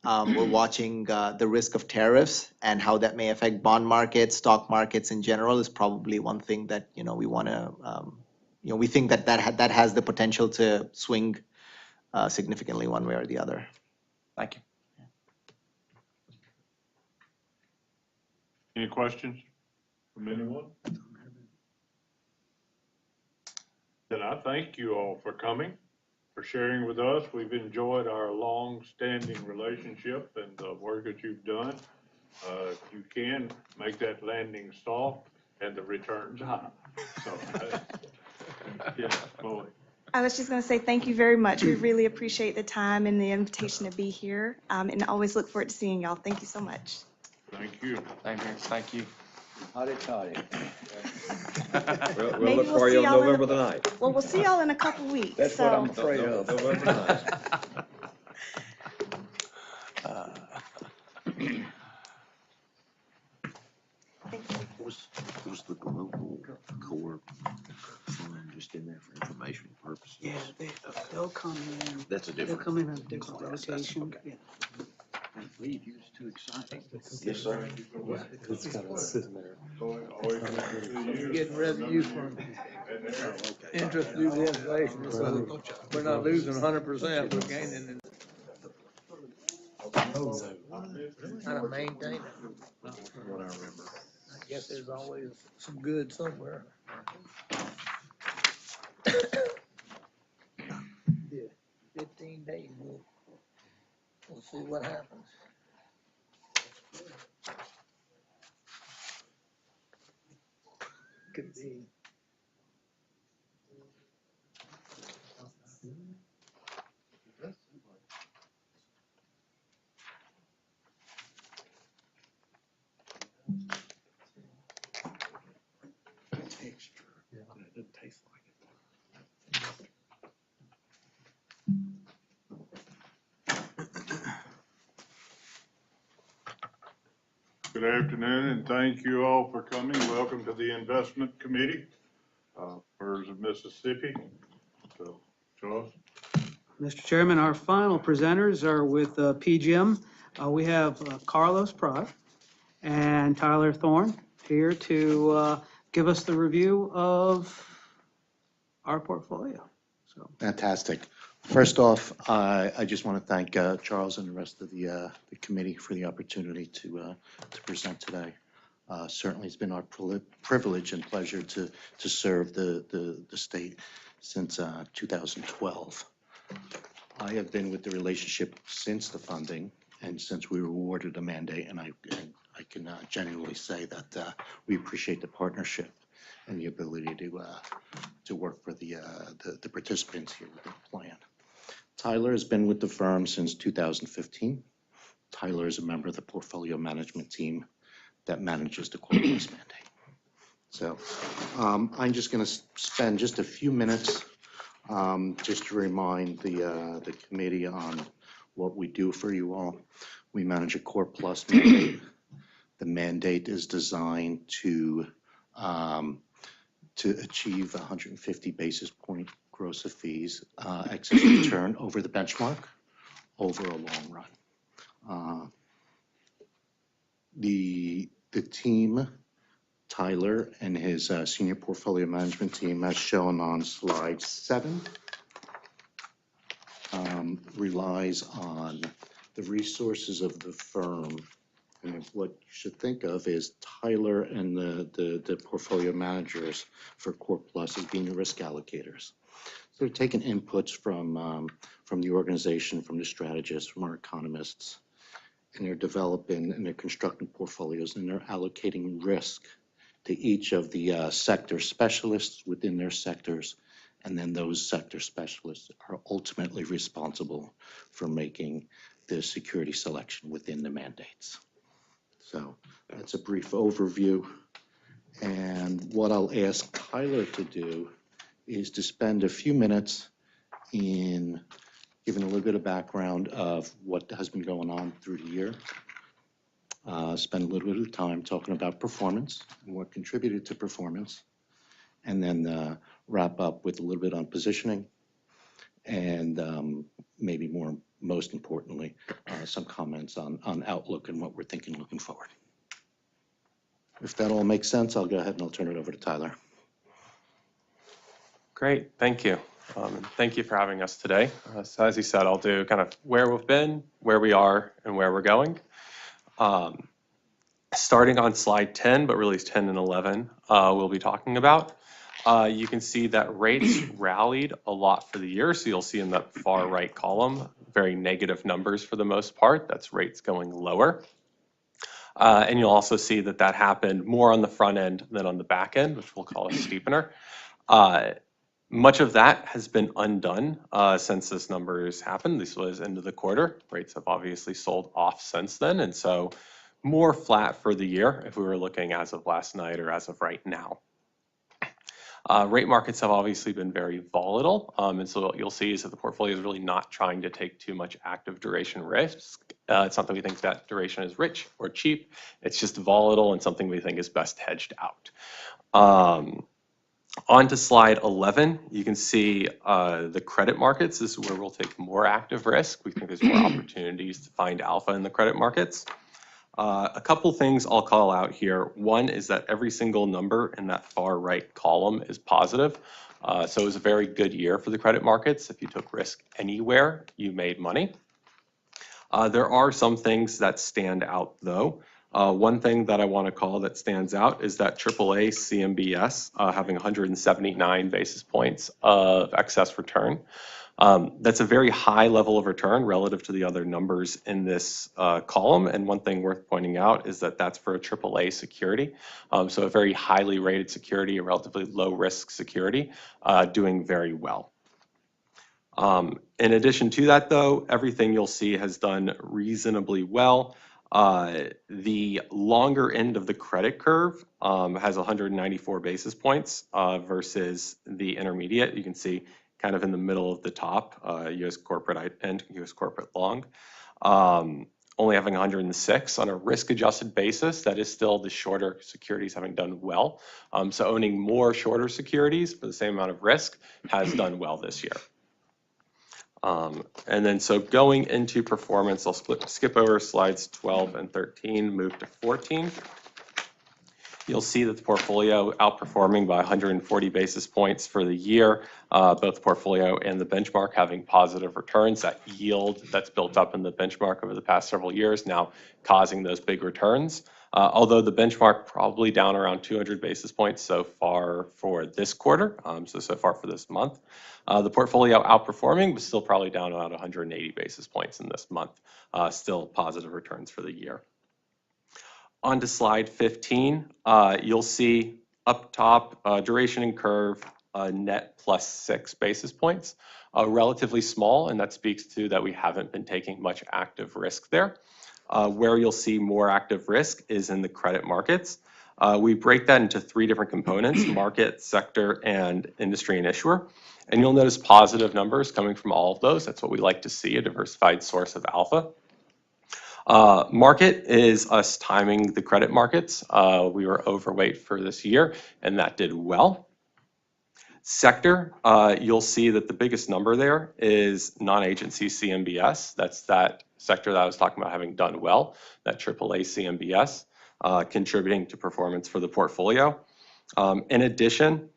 we're watching the risk of tariffs and how that may affect bond markets, stock markets in general is probably one thing that, we want to, we think that has the potential to swing significantly one way or the other. Thank you. Any questions from anyone? Then I thank you all for coming, for sharing with us. We've enjoyed our long-standing relationship and the work that you've done. If you can, make that landing soft and the returns high. So, yes, Chloe. I was just going to say thank you very much. We really appreciate the time and the invitation to be here, and always look forward to seeing y'all. Thank you so much. Thank you. Thank you. Howdy, toddy. Maybe We'll look we'll for see you on y'all in November a- the 9th. Well, we'll see y'all in a couple weeks. That's what I'm afraid of. November the 9th. Was the global core fund just in there for informational purposes? Yeah, they'll come in. That's a They'll different. come in on a different location. Yeah. Leave you was too exciting. Yes, sir. It's kind of sitting there. Always good to see you. Getting revenue from interest due to inflation, so we're not losing 100%, we're gaining. Kind of maintain it. What I remember. I guess there's always some good somewhere. Yeah, 15 days, we'll see what happens. Could be. Texture. Yeah. It doesn't taste like Good afternoon, and thank you all for coming. Welcome to the Investment Committee, PERS of Mississippi. So, Charles? Mr. Chairman, our final presenters are with PGIM. We have Carlos Pratt and Tyler Thorne here to give us the review of our portfolio. So, Fantastic. First off, I just want to thank Charles and the rest of the committee for the opportunity to present today. Certainly, it's been our privilege and pleasure to serve the state since 2012. I have been with the relationship since the funding and since we were awarded a mandate, and I can genuinely say that we appreciate the partnership and the ability to work for the participants here with the plan. Tyler has been with the firm since 2015. Tyler is a member of the portfolio management team that manages the core plus mandate. So I'm just going to spend just a few minutes just to remind the committee on what we do for you all. We manage a core plus mandate. The mandate is designed to achieve 150 basis point gross of fees, excess return over the benchmark over a long run. The The team, Tyler and his senior portfolio management team, as shown on slide 7, relies on the resources of the firm. And what you should think of is Tyler and the portfolio managers for Core Plus as being the risk allocators. So they're taking inputs from the organization, from the strategists, from our economists, and they're developing and they're constructing portfolios and they're allocating risk to each of the sector specialists within their sectors. And then those sector specialists are ultimately responsible for making the security selection within the mandates. So that's a brief overview. And what I'll ask Tyler to do is to spend a few minutes in giving a little bit of background of what has been going on through the year. Spend a little bit of time talking about performance and what contributed to performance. And then wrap up with a little bit on positioning and maybe most importantly, some comments on outlook and what we're thinking looking forward. If that all makes sense, I'll go ahead and I'll turn it over to Tyler. Great, thank you. Thank you for having us today. So as you said, I'll do kind of where we've been, where we are, and where we're going. Starting on slide 10, but really 10 and 11, we'll be talking about. You can see that rates rallied a lot for the year. So you'll see in that far right column, very negative numbers for the most part. That's rates going lower. And you'll also see that that happened more on the front end than on the back end, which we'll call a steepener. Much of that has been undone since this numbers happened. This was into the quarter. Rates have obviously sold off since then. And so more flat for the year if we were looking as of last night or as of right now. Rate markets have obviously been very volatile. And so what you'll see is that the portfolio is really not trying to take too much active duration risk. It's not that we think that duration is rich or cheap. It's just volatile and something we think is best hedged out. On to slide 11, you can see the credit markets. This is where we'll take more active risk. We think there's more opportunities to find alpha in the credit markets. A couple things I'll call out here. One is that every single number in that far right column is positive. So it was a very good year for the credit markets. If you took risk anywhere, you made money. There are some things that stand out though. One thing that I want to call that stands out is that AAA CMBS having 179 basis points of excess return. That's a very high level of return relative to the other numbers in this column. And one thing worth pointing out is that that's for a AAA security. So a very highly rated security, a relatively low risk security, doing very well. In addition to that though, everything you'll see has done reasonably well. The longer end of the credit curve has 194 basis points versus the intermediate. You can see kind of in the middle of the top, U.S. corporate and U.S. corporate long, only having 106 on a risk-adjusted basis. That is still the shorter securities having done well. So owning more shorter securities for the same amount of risk has done well this year. And then so going into performance, I'll skip over slides 12 and 13, move to 14. You'll see that the portfolio outperforming by 140 basis points for the year, both the portfolio and the benchmark having positive returns. That yield that's built up in the benchmark over the past several years now causing those big returns. Although the benchmark probably down around 200 basis points so far for this quarter, so far for this month. The portfolio outperforming, but still probably down about 180 basis points in this month. Still positive returns for the year. On to slide 15, you'll see up top, duration and curve net plus 6 basis points. Relatively small, and that speaks to that we haven't been taking much active risk there. Where you'll see more active risk is in the credit markets. We break that into 3 different components: market, sector, and industry and issuer. And you'll notice positive numbers coming from all of those. That's what we like to see, a diversified source of alpha. Market is us timing the credit markets. We were overweight for this year, and that did well. Sector, you'll see that the biggest number there is non-agency CMBS. That's that sector that I was talking about having done well, that AAA CMBS. contributing to performance for the portfolio. In addition,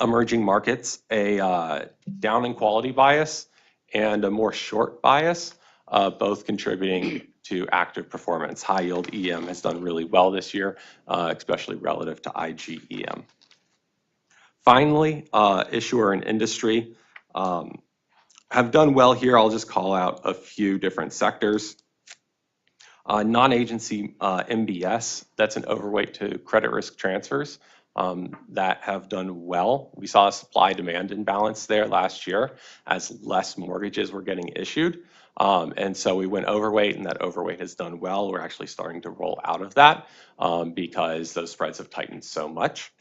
emerging markets, a down in quality bias and a more short bias, both contributing to active performance. High yield EM has done really well this year, especially relative to IG EM. Finally, issuer and industry have done well here. I'll just call out a few different sectors. Non-agency MBS, that's an overweight to credit risk transfers that have done well. We saw a supply-demand imbalance there last year as less mortgages were getting issued. And so we went overweight, and that overweight has done well. We're actually starting to roll out of that because those spreads have tightened so much.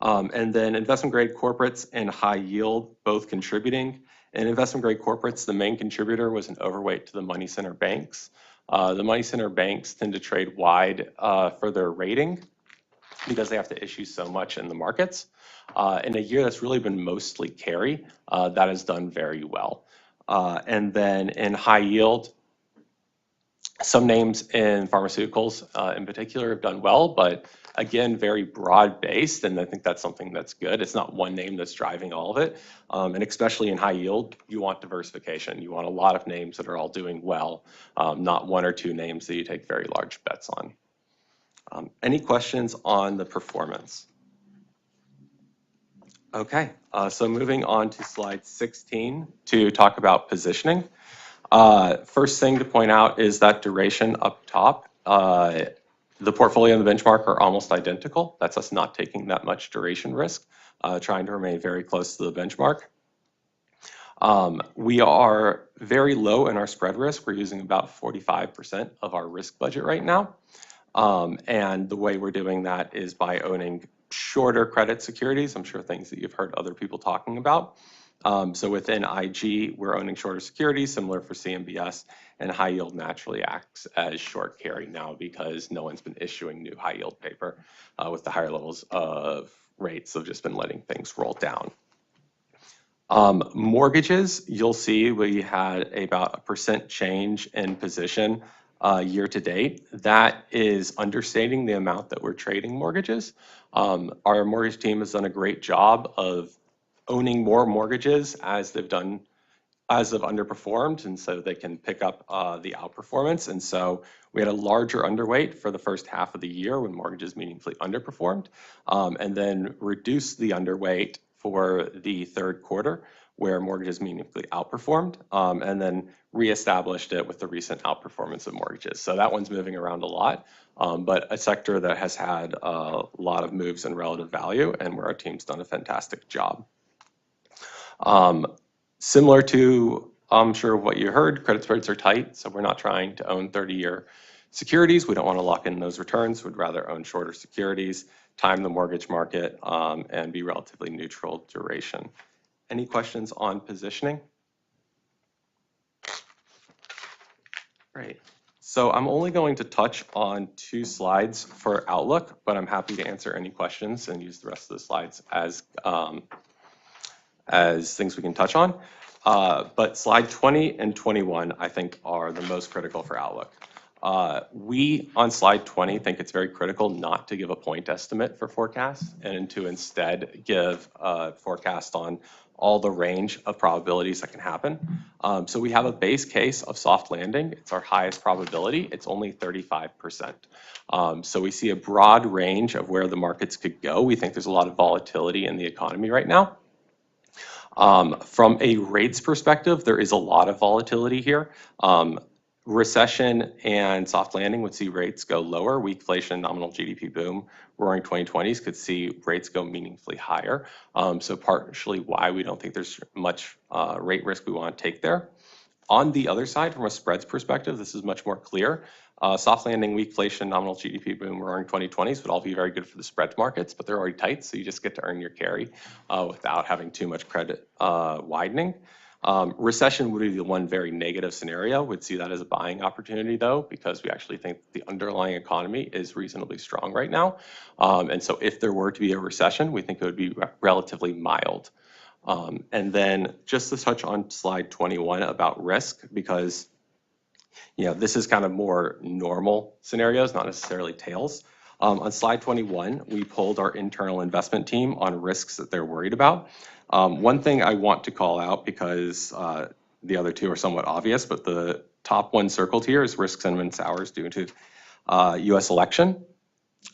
And then investment grade corporates and high yield both contributing. In investment grade corporates, the main contributor was an overweight to the money center banks. The money center banks tend to trade wide for their rating because they have to issue so much in the markets. In a year that's really been mostly carry, that has done very well. And then in high yield, some names in pharmaceuticals in particular have done well, but again, very broad-based, and I think that's something that's good. It's not one name that's driving all of it, and especially in high yield, you want diversification. You want a lot of names that are all doing well, not one or two names that you take very large bets on. Any questions on the performance? Okay, so moving on to slide 16 to talk about positioning. First thing to point out is that duration up top. The portfolio and the benchmark are almost identical. That's us not taking that much duration risk, trying to remain very close to the benchmark. We are very low in our spread risk. We're using about 45% of our risk budget right now. And the way we're doing that is by owning shorter credit securities. I'm sure things that you've heard other people talking about. So within IG, we're owning shorter securities, similar for CMBS, and high yield naturally acts as short carry now because no one's been issuing new high yield paper with the higher levels of rates. Have just been letting things roll down. Mortgages, you'll see we had about 1% change in position year to date. That is understating the amount that we're trading mortgages. Our mortgage team has done a great job of owning more mortgages as they've underperformed, and so they can pick up the outperformance. And so we had a larger underweight for the first half of the year when mortgages meaningfully underperformed, and then reduced the underweight for the third quarter where mortgages meaningfully outperformed, and then reestablished it with the recent outperformance of mortgages. So that one's moving around a lot, but a sector that has had a lot of moves in relative value and where our team's done a fantastic job. Similar to, I'm sure what you heard, credit spreads are tight, so we're not trying to own 30-year securities. We don't want to lock in those returns. We'd rather own shorter securities, time the mortgage market, and be relatively neutral duration. Any questions on positioning? Great. So I'm only going to touch on 2 slides for Outlook, but I'm happy to answer any questions and use the rest of the slides as things we can touch on. But slide 20 and 21, I think, are the most critical for Outlook. We, on slide 20, think it's very critical not to give a point estimate for forecasts and to instead give a forecast on all the range of probabilities that can happen. So we have a base case of soft landing. It's our highest probability. It's only 35%. So we see a broad range of where the markets could go. We think there's a lot of volatility in the economy right now. From a rates perspective, there is a lot of volatility here. Recession and soft landing would see rates go lower. Weakflation, nominal GDP boom, roaring 2020s could see rates go meaningfully higher. So partially why we don't think there's much rate risk we want to take there. On the other side, from a spreads perspective, this is much more clear. Soft landing, weakflation, nominal GDP boom, roaring 2020s would all be very good for the spreads markets, but they're already tight, so you just get to earn your carry without having too much credit widening. Recession would be the one very negative scenario. We'd see that as a buying opportunity, though, because we actually think the underlying economy is reasonably strong right now. And so if there were to be a recession, we think it would be relatively mild. And then just to touch on slide 21 about risk, because This is kind of more normal scenarios, not necessarily tails. On slide 21, we polled our internal investment team on risks that they're worried about. One thing I want to call out, because the other two are somewhat obvious, but the top one circled here is risks and sours due to US election.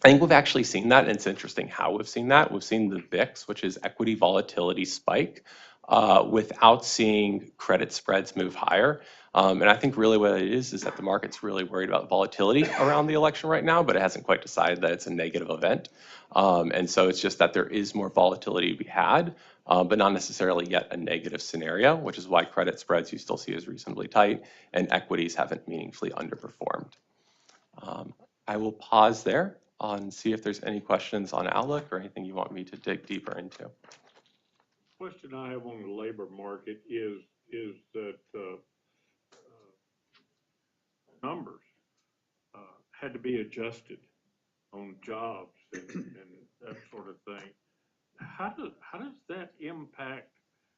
I think we've actually seen that, and it's interesting how we've seen that. We've seen the VIX, which is equity volatility, spike without seeing credit spreads move higher. And I think really what it is that the market's really worried about volatility around the election right now, but it hasn't quite decided that it's a negative event. And so it's just that there is more volatility to be had, but not necessarily yet a negative scenario, which is why credit spreads you still see as reasonably tight, and equities haven't meaningfully underperformed. I will pause there and see if there's any questions on Outlook or anything you want me to dig deeper into. Question I have on the labor market is that numbers had to be adjusted on jobs and that sort of thing. How does that impact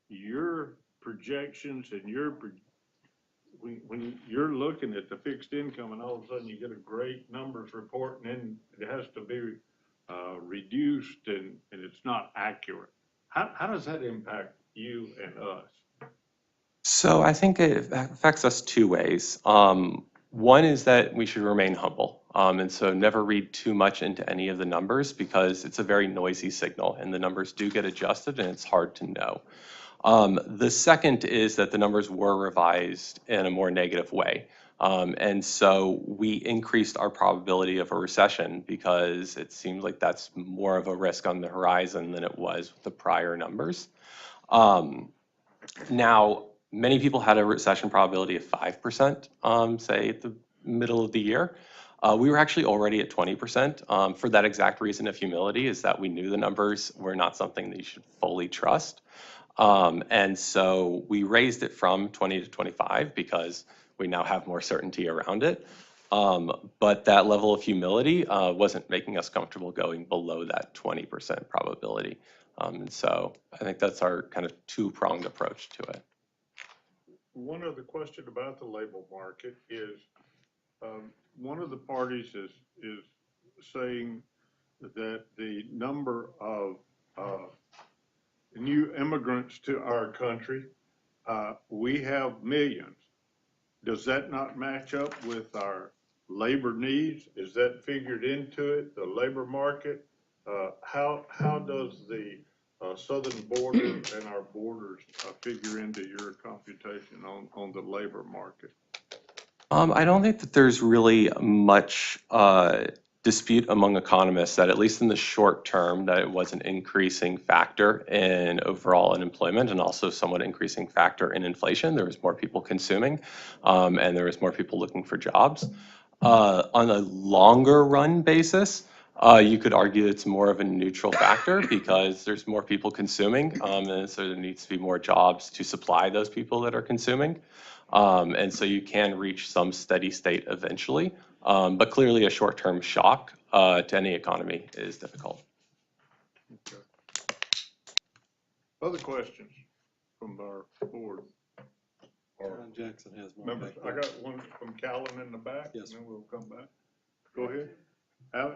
your projections and when you're looking at the fixed income and all of a sudden you get a great numbers report and then it has to be reduced and it's not accurate? How does that impact you and us? So I think it affects us two ways. One is that we should remain humble. And so never read too much into any of the numbers because it's a very noisy signal and the numbers do get adjusted and it's hard to know. The second is that the numbers were revised in a more negative way. And so we increased our probability of a recession because it seems like that's more of a risk on the horizon than it was with the prior numbers. Now, many people had a recession probability of 5%, say at the middle of the year. We were actually already at 20% for that exact reason of humility, is that we knew the numbers were not something that you should fully trust. And so we raised it from 20 to 25 because we now have more certainty around it. But that level of humility wasn't making us comfortable going below that 20% probability. And so I think that's our kind of two-pronged approach to it. One other question about the labor market is one of the parties is saying that the number of new immigrants to our country, we have millions. Does that not match up with our labor needs? Is that figured into it, the labor market? How does the southern border and our borders figure into your computation on the labor market? I don't think that there's really much dispute among economists that, at least in the short term, that it was an increasing factor in overall unemployment and also somewhat increasing factor in inflation. There was more people consuming and there was more people looking for jobs. On a longer run basis, you could argue it's more of a neutral factor because there's more people consuming, and so there needs to be more jobs to supply those people that are consuming. And so you can reach some steady state eventually, but clearly a short-term shock to any economy is difficult. Okay. Other questions from our board? John Jackson has one. Members, I got one from Callan in the back, Yes, and then we'll come back. Go ahead. Alan?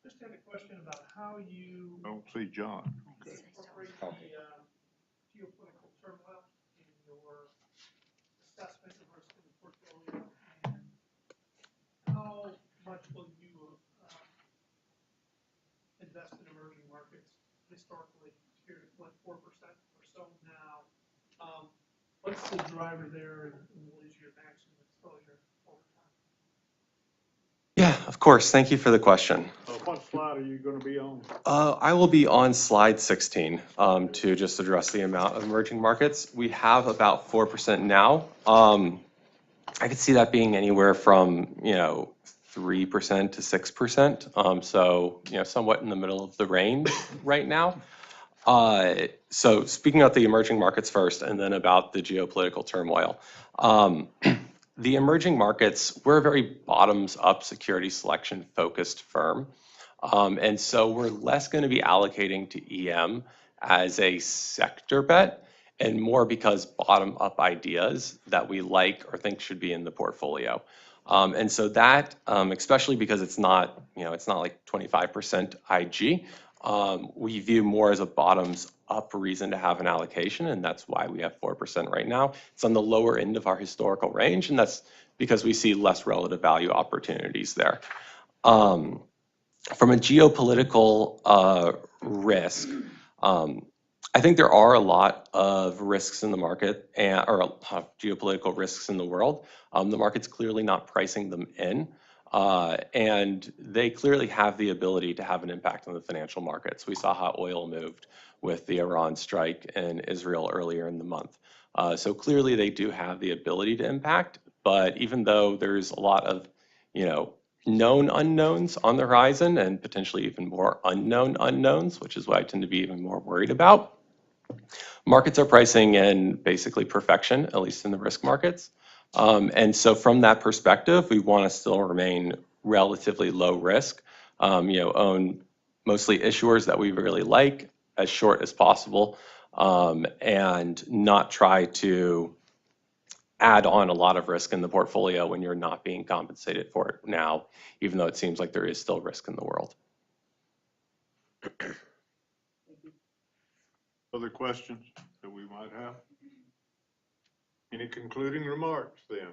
Just had a question about how you I don't see John. Okay. incorporate the geopolitical turmoil in your assessment of risk in the portfolio, and how much will you invest in emerging markets? Historically, here it's 4% or so now. What's the driver there, and what is your maximum exposure over time? Yeah, of course. Thank you for the question. What slide are you going to be on? I will be on slide 16 to just address the amount of emerging markets. We have about 4% now. I could see that being anywhere from 3% to 6%. So somewhat in the middle of the range right now. So speaking about the emerging markets first, and then about the geopolitical turmoil. The emerging markets, we're a very bottoms-up security selection focused firm. And so we're less going to be allocating to EM as a sector bet and more because bottom-up ideas that we like or think should be in the portfolio. And so that, especially because it's not, it's not like 25% IG, we view more as a bottoms-up reason to have an allocation, and that's why we have 4% right now. It's on the lower end of our historical range, and that's because we see less relative value opportunities there. From a geopolitical risk, I think there are a lot of risks in the market or geopolitical risks in the world. The market's clearly not pricing them in, and they clearly have the ability to have an impact on the financial markets. We saw how oil moved with the Iran strike in Israel earlier in the month. So clearly they do have the ability to impact, but even though there's a lot of, known unknowns on the horizon and potentially even more unknown unknowns, which is what I tend to be even more worried about, markets are pricing in basically perfection, at least in the risk markets. And so from that perspective, we want to still remain relatively low risk, own mostly issuers that we really like, as short as possible, and not try to add on a lot of risk in the portfolio when you're not being compensated for it now, even though it seems like there is still risk in the world. Other questions that we might have? Any concluding remarks then?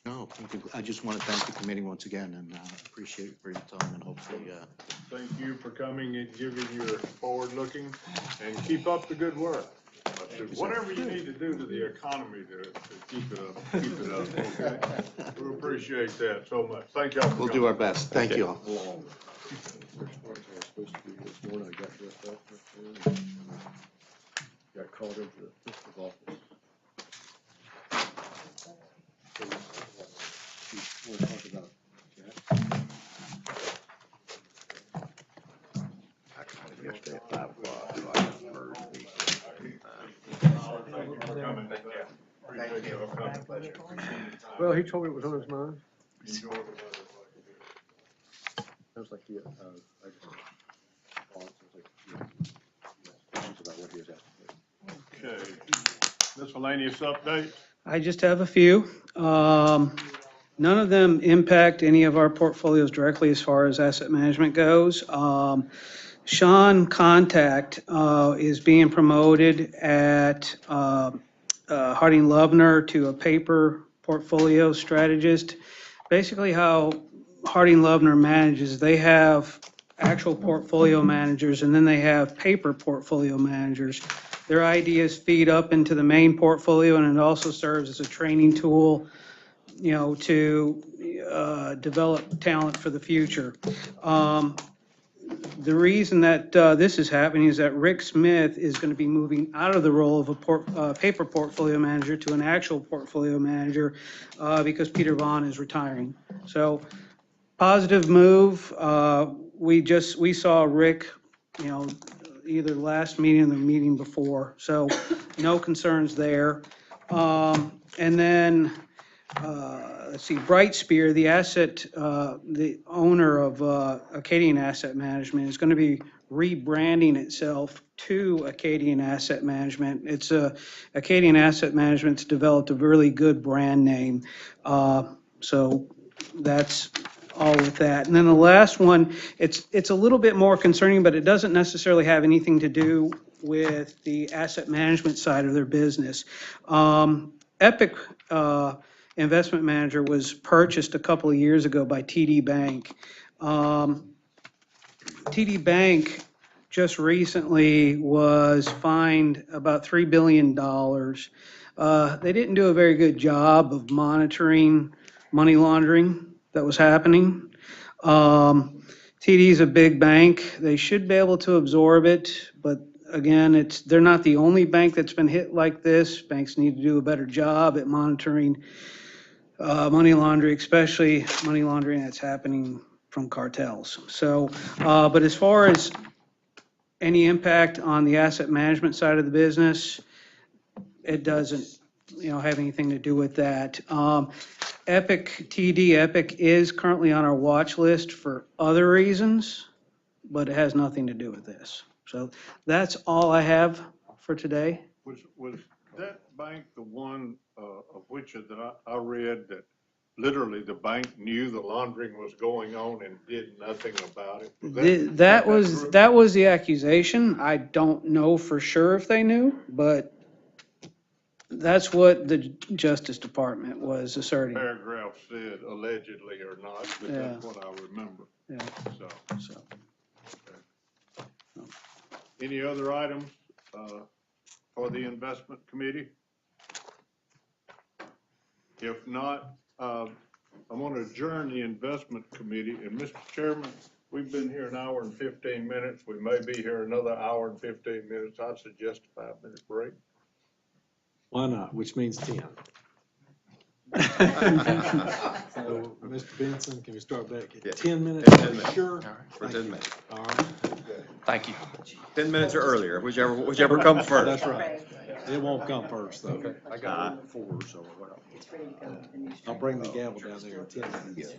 No, I just want to thank the committee once again and appreciate for your time and hopefully. Thank you for coming and giving your forward looking and keep up the good work. Whatever you need to do to the economy to keep it up, okay? We appreciate that so much. Thank y'all for coming. We'll do our best. Thank you all. Got called into the principal's office. We'll talk about that. I called him yesterday at 5 o'clock, so I got PERS meeting. Well, he told me it was on his mind. Sounds like he, I just thought, about what he was asking. Okay. Miscellaneous updates? I just have a few. None of them impact any of our portfolios directly as far as asset management goes. Sean Contact is being promoted at Harding Loevner to a paper portfolio strategist. Basically how Harding Loevner manages, they have actual portfolio managers and then they have paper portfolio managers. Their ideas feed up into the main portfolio and it also serves as a training tool, to develop talent for the future. The reason that this is happening is that Rick Smith is going to be moving out of the role of a paper portfolio manager to an actual portfolio manager because Peter Vaughn is retiring. So positive move. We saw Rick, either last meeting or the meeting before. So no concerns there. And then let's see, Brightspear, the owner of Acadian Asset Management, is going to be rebranding itself to Acadian Asset Management. Acadian Asset Management's developed a really good brand name. So that's all with that. And then the last one, it's a little bit more concerning, but it doesn't necessarily have anything to do with the asset management side of their business. Epic Investment Manager was purchased a couple of years ago by TD Bank. TD Bank just recently was fined about $3 billion. They didn't do a very good job of monitoring money laundering that was happening. TD's a big bank. They should be able to absorb it, but again, they're not the only bank that's been hit like this. Banks need to do a better job at monitoring money laundering, especially money laundering that's happening from cartels. So, but as far as any impact on the asset management side of the business, it doesn't, have anything to do with that. Epic is currently on our watch list for other reasons, but it has nothing to do with this. So that's all I have for today. Was that bank the one, of which that I read that literally the bank knew the laundering was going on and did nothing about it? That was the accusation. I don't know for sure if they knew, but that's what the Justice Department was asserting. Paragraph said allegedly or not, but that's what I remember. Yeah. So. Okay. Any other items for the investment committee? If not, I'm going to adjourn the investment committee. And Mr. Chairman, we've been here an hour and 15 minutes. We may be here another hour and 15 minutes. I'd suggest a 5-minute break. Why not? Which means 10. So, Mr. Benson, can we start back at 10 minutes? 10 minutes. Sure. All right, for 10 minutes. All right. Thank you. 10 minutes or earlier, whichever comes first. That's right. It won't come first, though. Okay, I got 4, so whatever. I'll bring the gavel down there in 10 minutes.